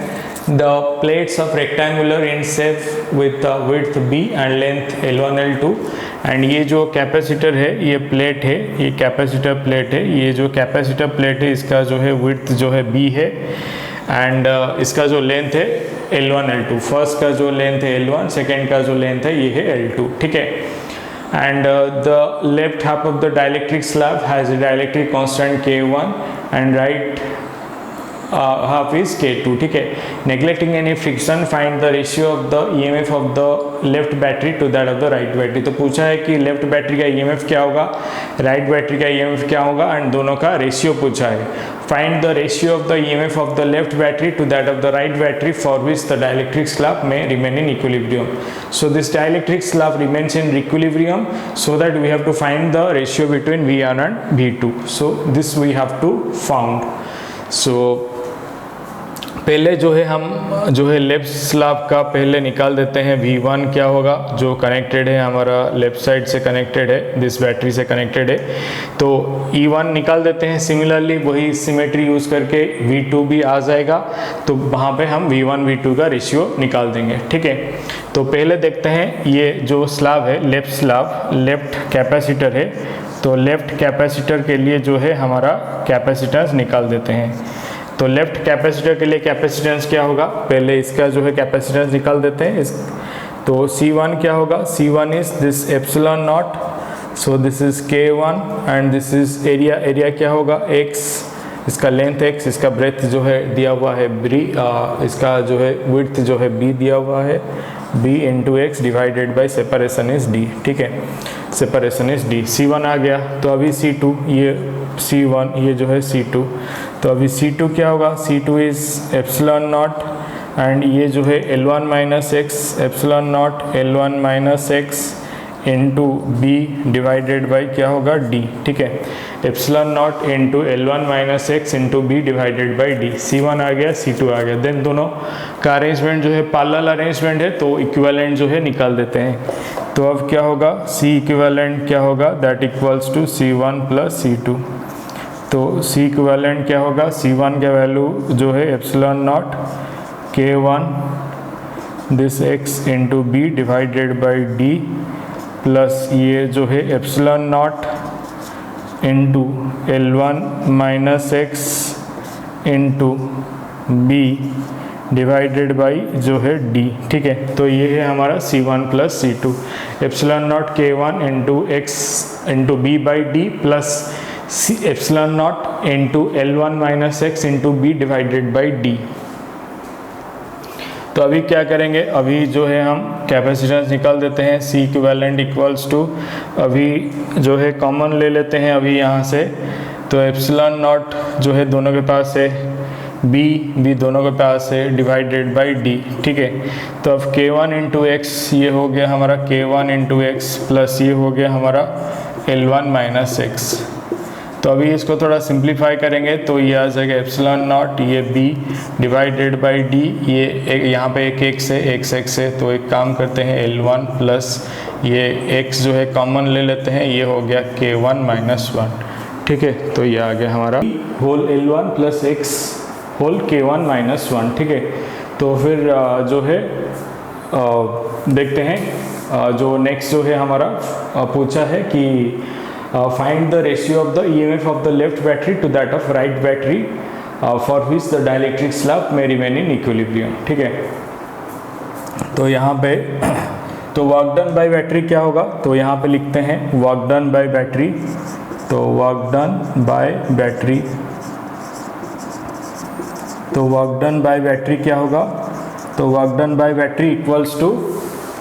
The plates of rectangular in shape with the width b and length L1 L2. And ये जो capacitor है, ये plate है, ये capacitor plate है। ये जो capacitor plate है इसका जो है विड्थ जो है b है एंड इसका जो लेंथ है L1 L2। फर्स्ट का जो लेंथ है L1, सेकेंड का जो लेंथ है ये है L2, ठीक है। And the left half of the dielectric slab has a dielectric constant K1 and right half is K2, ठीक है। Neglecting any friction, find the ratio of the EMF of the left battery to that of the right battery। तो पूछा है कि left battery का EMF क्या होगा, right battery का EMF क्या होगा एंड दोनों का रेशियो पूछा है। Find the ratio of the EMF of the left battery to that of the right battery for which the dielectric slab may remain in equilibrium. So this dielectric slab remains in equilibrium, so that we have to find the ratio between V1 and V2. So this we have to found. So पहले जो है हम जो है left slab का पहले निकाल देते हैं। V1 क्या होगा, जो कनेक्टेड है हमारा लेफ्ट साइड से कनेक्टेड है, दिस बैटरी से कनेक्टेड है, तो E1 निकाल देते हैं। सिमिलरली वही सिमेट्री यूज़ करके V2 भी आ जाएगा, तो वहाँ पे हम V1 V2 का रेशियो निकाल देंगे, ठीक है। तो पहले देखते हैं ये जो स्लैब है, लेफ्ट स्लैब, लेफ्ट कैपेसिटर है, तो लेफ्ट कैपेसिटर के लिए जो है हमारा कैपेसिटेंस निकाल देते हैं। तो लेफ्ट कैपेसिटर के लिए कैपेसिटेंस क्या होगा, पहले इसका जो है कैपेसिटेंस निकाल देते हैं। तो C1 क्या होगा, C1 is this epsilon not, so this is K1 and this is area, area क्या होगा X, इसका लेंथ X, इसका ब्रेथ जो है दिया हुआ है B, इसका जो है विड्थ जो है B दिया हुआ है, B into x divided by separation is D, ठीक है, सेपरेशन इज D। C1 आ गया, तो अभी C2, ये C1, ये जो है C2, तो अभी C2 क्या होगा, C2 is epsilon not and ये जो है L1 minus x, epsilon naught L1 minus x into B divided by क्या होगा डी, ठीक है, epsilon naught into L1 minus x into B divided by d. C1 आ गया, C2 आ गया। देन दोनों का अरेंजमेंट जो है पैरेलल अरेंजमेंट है, तो इक्विवेलेंट जो है निकाल देते हैं। तो अब क्या होगा, C इक्विवेलेंट क्या होगा, that equals to C1 plus C2। तो C इक्विवेलेंट क्या होगा, C1 का वैल्यू जो है epsilon naught K1 this x into B divided by d plus ये जो है epsilon naught into L1 minus x into B divided by जो है डी, ठीक है। तो ये है हमारा C1 plus C2, epsilon naught K1 into x into B by d plus epsilon naught into L1 minus x into B divided by d. तो अभी क्या करेंगे, अभी जो है हम कैपेसिटेंस निकाल देते हैं। C इक्विवेलेंट इक्वल्स टू, अभी जो है कॉमन ले लेते हैं अभी यहाँ से, तो एप्सिलॉन नॉट जो है दोनों के पास है, बी दोनों के पास है, डिवाइडेड बाई डी, ठीक है। तो अब K1 इंटू एक्स ये हो गया हमारा K1 इंटू एक्स प्लस ये हो गया हमारा L1 माइनस एक्स। तो अभी इसको थोड़ा सिंप्लीफाई करेंगे तो ये आ जाएगा एप्सिलॉन नॉट ये बी डिवाइडेड बाई डी, ये यहाँ पे एक एक्स है, एक्स है, तो एक काम करते हैं L1 प्लस ये एक्स जो है कॉमन ले लेते हैं, ये हो गया K1 माइनस 1, ठीक है। तो ये आ गया हमारा whole L1 plus x whole K1 minus 1, ठीक है। तो फिर जो है देखते हैं जो नेक्स्ट जो है हमारा पूछा है कि find the ratio of the EMF of the left battery to that of right battery for which the dielectric slab may remain in equilibrium, ठीक है। तो यहाँ पे तो वर्क डन बाय बैटरी क्या होगा, तो यहाँ पे लिखते हैं वर्क डन बाय बैटरी, तो वर्क डन बाय बैटरी, तो वर्क डन बाय बैटरी क्या होगा, तो work done by battery equals to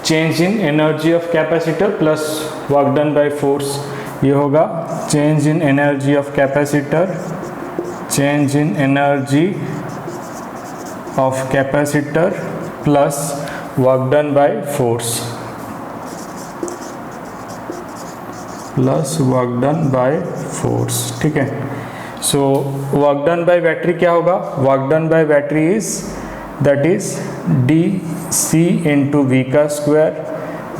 change in energy of capacitor plus work done by force, ये होगा change in energy of capacitor, change in energy of capacitor plus work done by force, plus work done by force, ठीक है। So work done by battery क्या होगा, work done by battery is that is d C into we का square,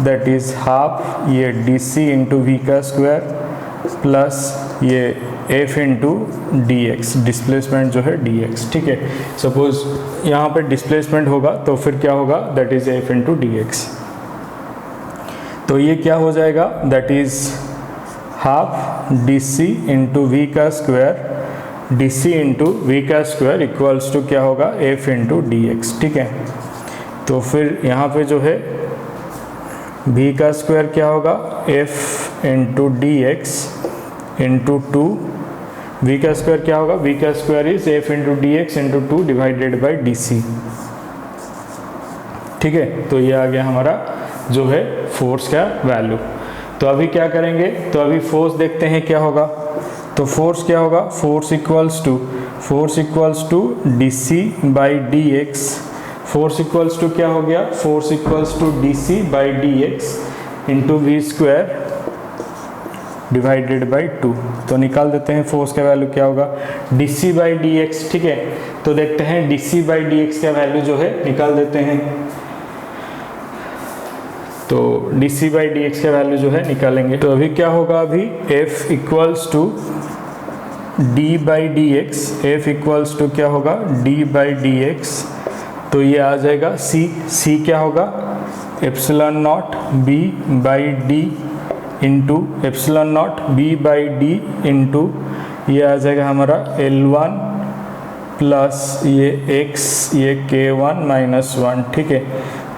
that is half ये d C into we का square plus ये f into D x, displacement जो है D x, ठीक है। सपोज यहाँ पे डिस्प्लेसमेंट होगा तो फिर क्या होगा, that is F into D x. तो ये क्या हो जाएगा, that is half D C into we का square, D C into we का स्क्वायर इक्वल्स टू क्या होगा, एफ इंटू डी एक्स, ठीक है। तो फिर यहाँ पे जो है v का स्क्वायर क्या होगा, f into D x into 2, v का स्क्वायर क्या होगा, v का square is f into D x into 2 divided by D C, ठीक है। तो ये आ गया हमारा जो है फोर्स का वैल्यू। तो अभी क्या करेंगे, तो अभी फोर्स देखते हैं क्या होगा, तो फोर्स क्या होगा, force equals to d C by d x, force equals to क्या हो गया, force equals to d C by d x into v square divided by 2। तो निकाल देते हैं फोर्स का वैल्यू क्या होगा, d C by d x, ठीक है। तो देखते हैं d C by d x का वैल्यू जो है निकाल देते हैं। तो D C by d x का वैल्यू जो है निकालेंगे। तो अभी क्या होगा, अभी f equals to d by d x, f equals to क्या होगा, डी बाई डी एक्स, तो ये आ जाएगा सी क्या होगा, epsilon naught B by D into epsilon naught B by D into ये आ जाएगा हमारा L1 प्लस ये x ये K1 माइनस 1, ठीक है।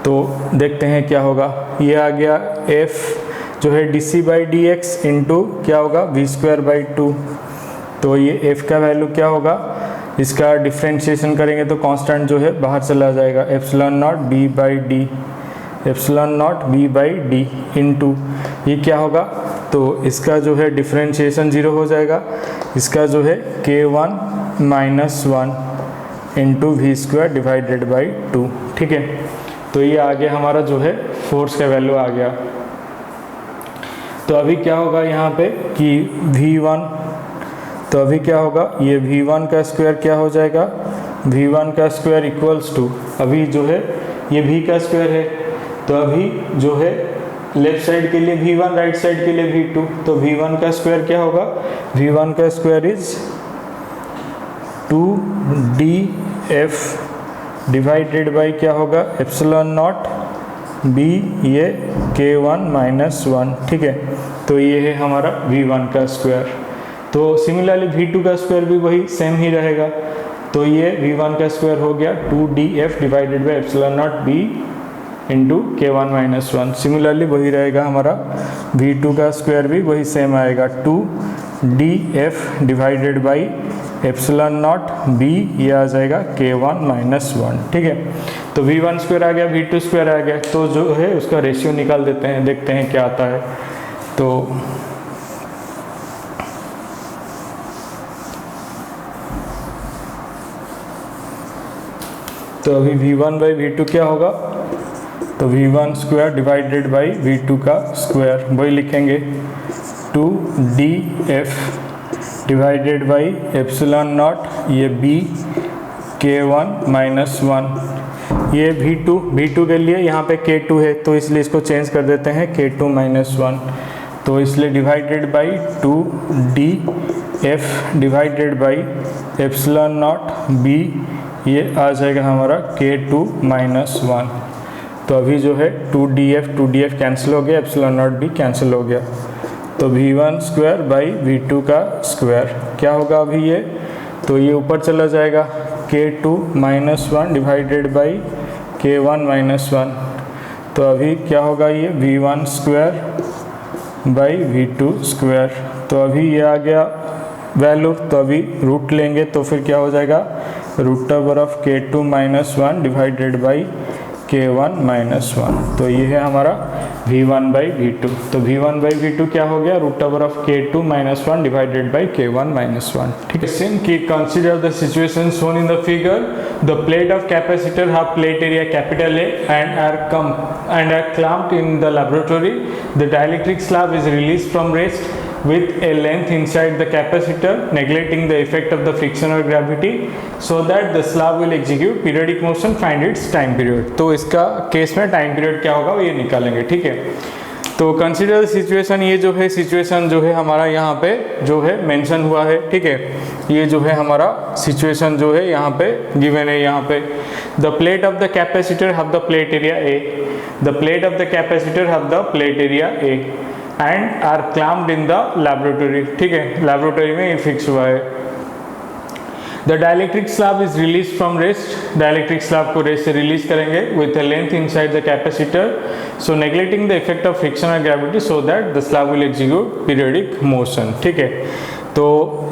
तो देखते हैं क्या होगा, ये आ गया f जो है d C by d x into क्या होगा, वी स्क्वायर बाई 2। तो ये f का वैल्यू क्या होगा, इसका डिफ्रेंशिएशन करेंगे तो कांस्टेंट जो है बाहर चला जाएगा, epsilon naught B by D, epsilon naught B by D into ये क्या होगा, तो इसका जो है डिफ्रेंशिएशन 0 हो जाएगा, इसका जो है K1 minus 1 into v square divided by 2, ठीक है। तो ये आ गया हमारा जो है फोर्स का वैल्यू आ गया। तो अभी क्या होगा यहाँ पे कि V1, तो अभी क्या होगा, ये V1 का स्क्वायर क्या हो जाएगा, V1 का स्क्वायर इक्वल्स टू, अभी जो है ये V का स्क्वायर है, तो अभी जो है लेफ्ट साइड के लिए V1, राइट साइड के लिए V2, तो V1 का स्क्वायर क्या होगा, V1 का square is 2DF divided by क्या होगा, एप्सिलॉन नॉट B, ये K1 माइनस 1, ठीक है। तो ये है हमारा V1 का स्क्वायर। तो सिमिलरली V2 का स्क्वायर भी वही सेम ही रहेगा, तो ये V1 का स्क्वायर हो गया 2DF divided by epsilon naught B into K1 minus 1। Similarly वही रहेगा हमारा V2 का स्क्वायर भी वही सेम आएगा 2DF divided by epsilon naught B, ये आ जाएगा K1 माइनस 1, ठीक है। तो V1 स्क्वायर आ गया, V2 स्क्वायर आ गया, तो जो है उसका रेशियो निकाल देते हैं, देखते हैं क्या आता है। तो अभी V1 बाई V2 क्या होगा, तो V1 square divided by V2 का स्क्वायर, वही लिखेंगे 2DF divided by epsilon not, ये B K1 माइनस 1, ये V2 के लिए यहाँ पे K2 है, तो इसलिए इसको चेंज कर देते हैं K2 माइनस 1, तो इसलिए divided by 2DF divided by epsilon naught B, ये आ जाएगा हमारा K2 माइनस 1। तो अभी जो है 2DF कैंसिल हो गया, एप्सिलॉन नॉट B कैंसिल हो गया, तो V1 स्क्वायर बाई V2 का स्क्वायर क्या होगा अभी ये, तो ये ऊपर चला जाएगा K2 minus 1 divided by K1 minus 1, तो अभी क्या होगा ये V1 square by V2 square, तो अभी ये आ गया वैल्यू, तो अभी रूट लेंगे तो फिर क्या हो जाएगा root over of K2 minus 1 divided by K1 minus 1, तो ये है हमारा V1 बाई V2। तो V1 बाई V2 क्या हो गया, root over of K2 minus 1 divided by K1 minus 1, ठीक है। Question कि consider the situation shown in the figure. The plate of capacitor have plate area capital A and are clamped in the laboratory. The dielectric slab is released from rest with a length inside the capacitor, neglecting the effect of the friction or gravity, so that the slab will execute periodic motion. Find its time period. तो इसका case में time period क्या होगा वो ये निकालेंगे, ठीक है। तो कंसिडर सिचुएशन, ये जो है सिचुएशन जो है हमारा यहाँ पे जो है मेंशन हुआ है, ठीक है। ये जो है हमारा सिचुएशन जो है यहाँ पे गिवन है, यहाँ पे the plate of the capacitor have the plate area A, the plate of the capacitor have the plate area A and are clamped in the laboratory, ठीक है, लैबोरेटरी में ये फिक्स हुआ है। The dielectric slab is release from rest, dielectric slab को rest से release करेंगे with a length inside the capacitor, so neglecting the effect of friction और gravity, so that the slab will execute periodic motion, ठीक है। तो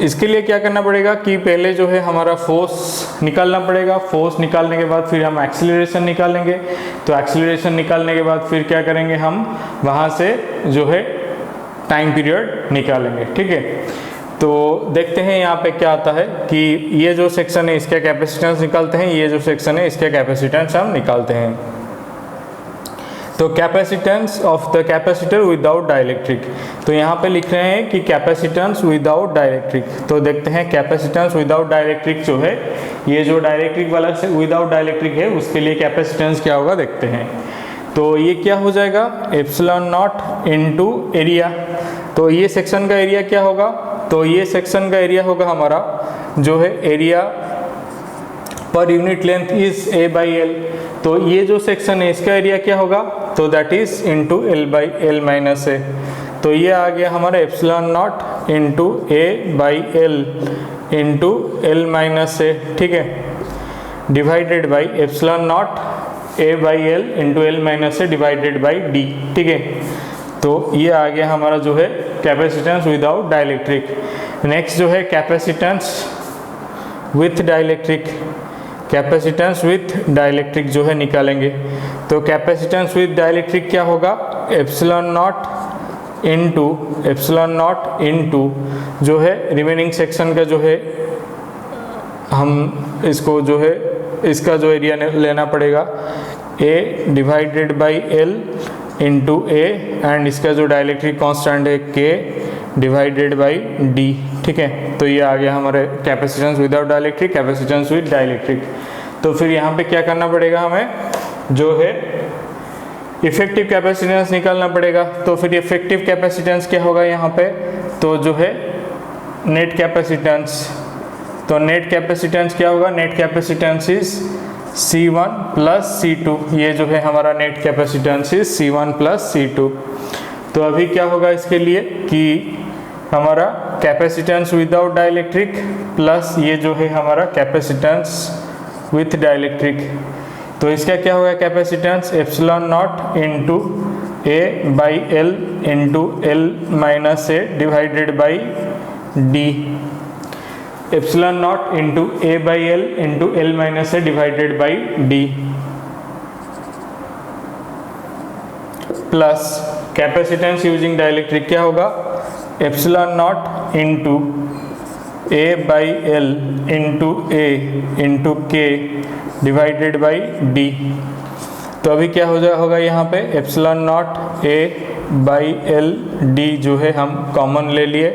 इसके लिए क्या करना पड़ेगा कि पहले जो है हमारा फोर्स निकालना पड़ेगा, फोर्स निकालने के बाद फिर हम एक्सीलरेशन निकालेंगे, तो एक्सीलरेशन निकालने के बाद फिर क्या करेंगे हम वहाँ से जो है टाइम पीरियड निकालेंगे, ठीक है। तो देखते हैं यहाँ पे क्या आता है कि ये जो सेक्शन है इसका कैपेसिटेंस निकालते हैं, ये जो सेक्शन है इसका कैपेसिटेंस हम निकालते हैं। तो capacitance of the capacitor without dielectric, तो यहाँ पे लिख रहे हैं कि कैपेसिटेंस विदाउट डाइलेक्ट्रिक। तो देखते हैं कैपेसिटेंस विदाउट डाइलेक्ट्रिक जो है, ये जो डाइलेक्ट्रिक वाला से विदाउट डाइलेक्ट्रिक है उसके लिए कैपेसिटेंस क्या होगा देखते हैं। तो ये क्या हो जाएगा एप्सिलॉन नॉट इनटू एरिया, तो ये सेक्शन का एरिया क्या होगा, तो ये सेक्शन का एरिया होगा हमारा जो है area per unit length is a by L, तो ये जो सेक्शन है इसका एरिया क्या होगा, तो that is into L by L minus A, तो ये आ गया हमारा epsilon naught into A by L into L minus A, ठीक है, divided by epsilon naught A by L into L minus A divided by D, ठीक है। तो ये आ गया हमारा जो है कैपेसिटेंस विदाउट डाइलेक्ट्रिक। नेक्स्ट जो है capacitance with dielectric, capacitance with dielectric जो है निकालेंगे। तो कैपेसिटेंस विथ डाइलेक्ट्रिक क्या होगा, एप्सिलॉन नॉट इनटू जो है रिमेनिंग सेक्शन का जो है हम इसको जो है इसका जो एरिया लेना पड़ेगा A divided by L into A and इसका जो डाइलेक्ट्रिक कांस्टेंट है के डिवाइडेड बाई डी। ठीक है, तो ये आ गया हमारे capacitance without dielectric, capacitance with dielectric. तो फिर यहाँ पे क्या करना पड़ेगा, हमें जो है इफेक्टिव कैपेसिटेंस निकालना पड़ेगा। तो फिर इफेक्टिव कैपेसिटेंस क्या होगा यहाँ पे, तो जो है नेट कैपेसिटेंस, तो नेट कैपेसिटेंस क्या होगा, net capacitance is C1 plus C2, ये जो है हमारा net capacitance is C1 plus C2। तो अभी क्या होगा इसके लिए कि हमारा कैपेसिटेंस विदाउट डाइलेक्ट्रिक प्लस ये जो है हमारा कैपेसिटेंस विथ डाइलेक्ट्रिक, तो इसका क्या होगा capacitance epsilon naught into A by L into L minus A divided by D, epsilon naught into A by L into L minus A divided by d, plus capacitance using dielectric क्या होगा, epsilon naught into A by L into A into k divided by d. तो अभी क्या होगा यहाँ पे epsilon naught A by L D जो है हम कॉमन ले लिए,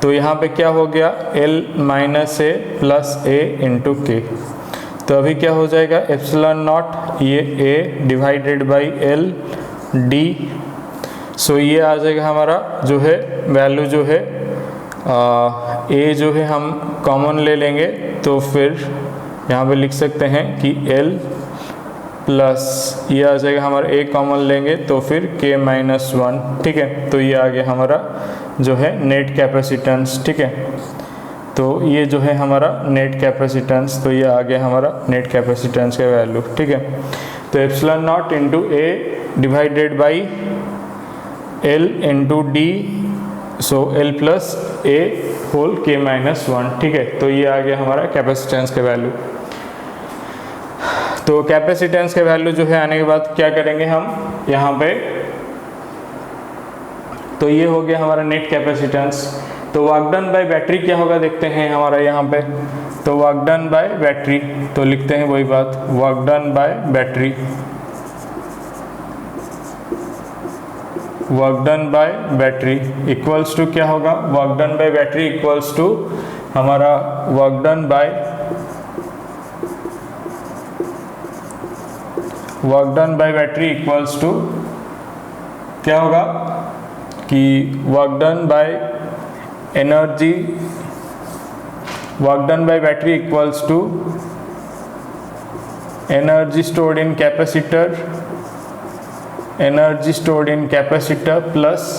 तो यहाँ पे क्या हो गया एल माइनस ए प्लस ए इंटू के। तो अभी क्या हो जाएगा एप्सिलॉन नॉट ये ए divided by L D. So ये आ जाएगा हमारा जो है वैल्यू जो है ए जो है हम कॉमन ले लेंगे, तो फिर यहाँ पे लिख सकते हैं कि L प्लस ये आ जाएगा हमारा ए कॉमन लेंगे तो फिर K माइनस 1। ठीक है, तो ये आ गया हमारा जो है नेट कैपेसिटेंस। ठीक है, तो ये जो है हमारा नेट कैपेसिटेंस, तो ये आ गया हमारा नेट कैपेसिटेंस का वैल्यू। ठीक है, तो epsilon naught into A divided by L into d, so l plus A whole के माइनस 1। ठीक है, तो ये आ गया हमारा कैपेसिटेंस का वैल्यू। तो कैपेसिटेंस का वैल्यू जो है आने के बाद क्या करेंगे हम यहाँ पे, तो ये हो गया हमारा नेट कैपेसिटेंस। तो वर्क डन बाय बैटरी क्या होगा देखते हैं हमारा यहाँ पे, तो वर्क डन बाय बैटरी, तो लिखते हैं वही बात, work done by battery, work done by battery equals to क्या होगा, work done by battery equals to हमारा work done by battery equals to क्या होगा कि work done by energy, work done by battery equals to energy stored in capacitor, energy stored in capacitor plus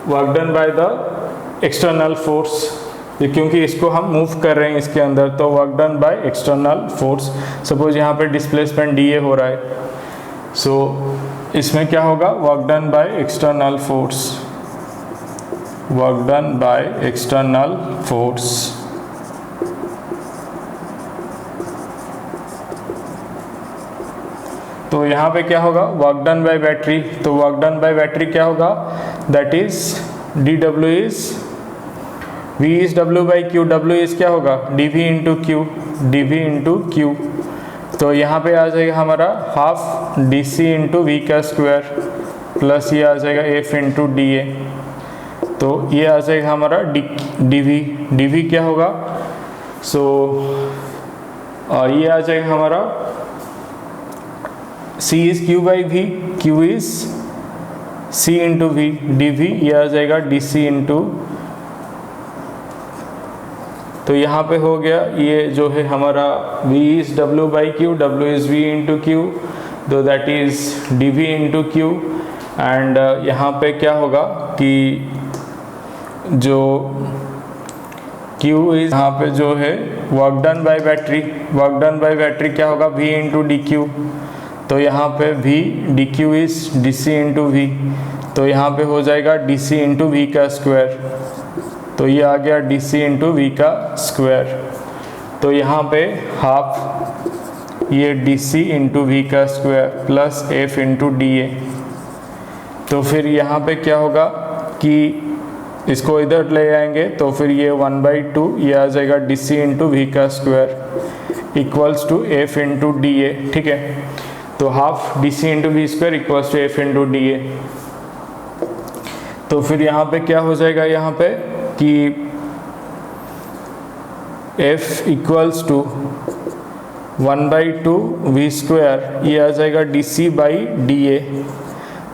work done by the external force, क्योंकि इसको हम move कर रहे हैं इसके अंदर, तो work done by external force. Suppose यहाँ पे डिस्प्लेसमेंट डी ए हो रहा है, सो इसमें क्या होगा work done by external force, work done by external force. तो यहाँ पे क्या होगा वर्क डन बाय बैटरी, तो वर्क डन बाय बैटरी क्या होगा, that is D W is V is W by Q, W is क्या होगा dV into Q, dV into Q. तो यहाँ पे आ जाएगा हमारा हाफ DC इंटू वी का स्क्वायर प्लस ये आ जाएगा F इंटू डी ए, तो ये आ जाएगा हमारा dV क्या होगा, सो ये आ जाएगा हमारा C is Q by V, Q is C into V, dV ये आ जाएगा DC इंटू, तो यहाँ पे हो गया ये जो है हमारा V is W by Q, W is V into Q, तो that is dV into Q. And यहाँ पे क्या होगा कि जो Q इज यहाँ पे जो है work done by battery, work done by battery क्या होगा V इंटू डी क्यू, तो यहाँ पे V D Q is DC into V, तो यहाँ पे हो जाएगा DC इंटू V का स्क्वायर, तो ये आ गया DC इंटू वी का स्क्वायर। तो यहाँ पे हाफ ये DC इंटू वी का square plus F into d a, तो फिर यहाँ पे क्या होगा कि इसको इधर ले आएंगे तो फिर ये 1/2 ये आ जाएगा DC इंटू वी का square equals to F into d a. ठीक है, तो half D C into v square equals to F into d a. तो फिर यहाँ पे क्या हो जाएगा, यहाँ पे कि f equals to 1/2 v square, ये आ जाएगा D C by D a.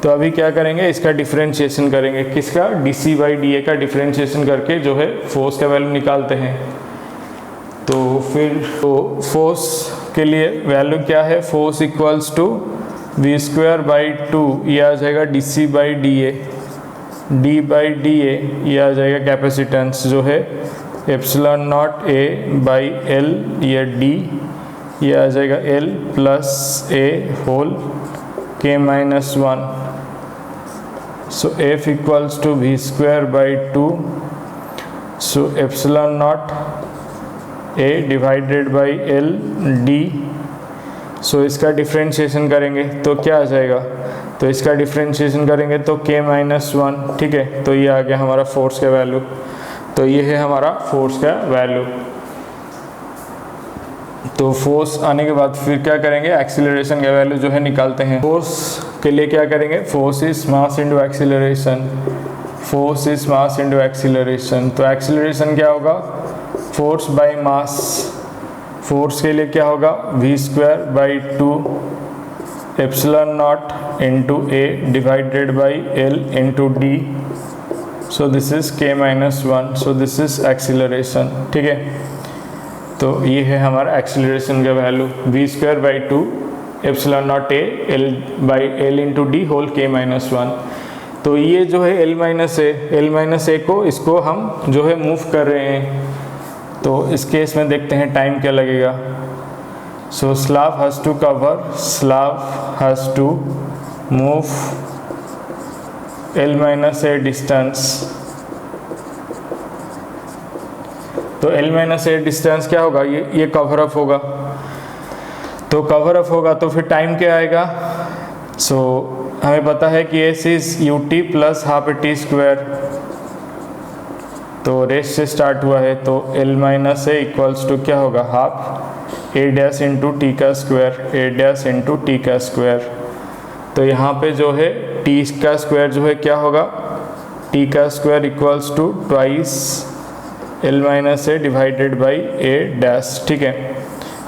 तो अभी क्या करेंगे, इसका डिफरेंशिएशन करेंगे। किसका? D C by D a का डिफरेंशिएशन करके जो है फोर्स का वैल्यू निकालते हैं। तो फिर तो फोर्स के लिए वैल्यू क्या है, force equals to V square by 2, ये आ जाएगा D C by D A. D by D A ये आ जाएगा कैपेसिटेंस जो है epsilon naught A by L, ये डी, ये आ जाएगा एल प्लस ए होल के minus 1। So F equals to V square by 2, so epsilon naught A divided by L D. So इसका डिफरेंशिएशन करेंगे तो क्या आ जाएगा, तो इसका डिफरेंशिएशन करेंगे तो k माइनस 1, ठीक है। तो ये आ गया हमारा फोर्स का वैल्यू। तो ये है हमारा फोर्स का वैल्यू। तो फोर्स आने के बाद फिर क्या करेंगे, एक्सीलरेशन का वैल्यू जो है निकालते हैं। फोर्स के लिए क्या करेंगे, force is mass into acceleration, force is mass into acceleration. तो एक्सीलरेशन क्या होगा, फोर्स बाई मास। फोर्स के लिए क्या होगा, v square by 2 epsilon naught into A divided by L into d. So this is k minus 1, so this is acceleration, ठीक है। तो ये है हमारा एक्सीलरेशन का value, v square by 2 epsilon naught a l by L into d whole k minus 1। तो ये जो है एल माइनस ए को इसको हम जो है मूव कर रहे हैं। तो इस केस में देखते हैं टाइम क्या लगेगा। So slab has to cover, slab has to move L minus A distance. तो एल माइनस ए डिस्टेंस क्या होगा, ये कवर अप होगा। तो कवर अप होगा तो फिर टाइम क्या आएगा। सो हमें पता है कि s is u t plus half a t square. तो रेस से स्टार्ट हुआ है तो L minus a equals to क्या होगा, half a dash into t का square, a dash into t का स्क्वायर। तो यहाँ पे जो है टी का स्क्वायर जो है क्या होगा, टी का square equals to twice l minus A divided by a dash, ठीक है।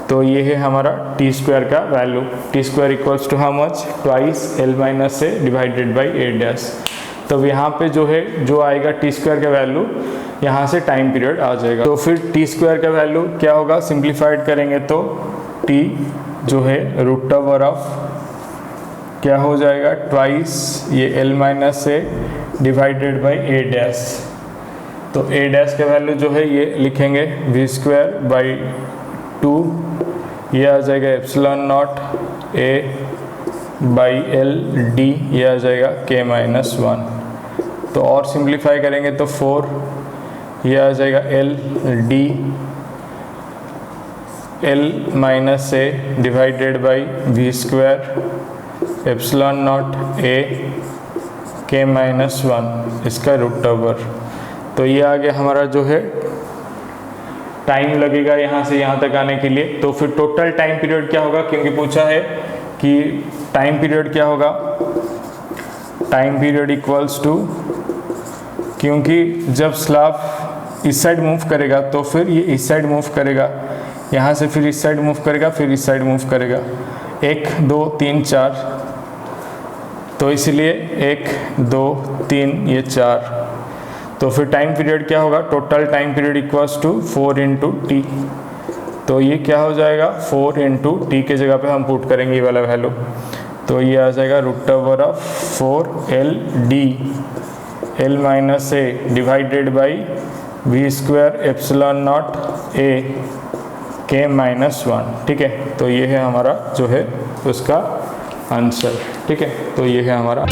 तो ये है हमारा टी स्क्वायर का value, t square equals to how much, twice l minus A divided by a dash. तो यहाँ पे जो है जो आएगा टी स्क्वायर का वैल्यू, यहाँ से टाइम पीरियड आ जाएगा। तो फिर टी स्क्वायर का वैल्यू क्या होगा, सिंप्लीफाइड करेंगे तो टी जो है रूट ओवर ऑफ क्या हो जाएगा, ट्वाइस ये L minus A divided by a dash. तो ए डैश का वैल्यू जो है ये लिखेंगे वी स्क्वायर बाई 2, ये आ जाएगा epsilon naught A by L D, ये आ जाएगा k माइनस 1। तो और सिंप्लीफाई करेंगे तो 4, ये आ जाएगा l d l minus A divided by v square epsilon naught a k minus 1, इसका रूट ओवर। तो ये आ गया हमारा जो है टाइम लगेगा यहाँ से यहाँ तक आने के लिए। तो फिर टोटल टाइम पीरियड क्या होगा, क्योंकि पूछा है कि टाइम पीरियड क्या होगा, टाइम पीरियड इक्वल्स टू, क्योंकि जब स्लैब इस साइड मूव करेगा तो फिर ये इस साइड मूव करेगा, यहाँ से फिर इस साइड मूव करेगा, फिर इस साइड मूव करेगा, 1 2 3 4। तो इसलिए 1 2 3 ये 4। तो फिर टाइम पीरियड क्या होगा, total time period equals to 4 into t. तो ये क्या हो जाएगा, 4 इंटू टी के जगह पे हम पुट करेंगे ये वाला वैल्यू। तो ये आ जाएगा root over of 4 l d l minus A divided by v square epsilon naught a k minus 1, ठीक है। तो ये है हमारा जो है उसका आंसर, ठीक है। तो ये है हमारा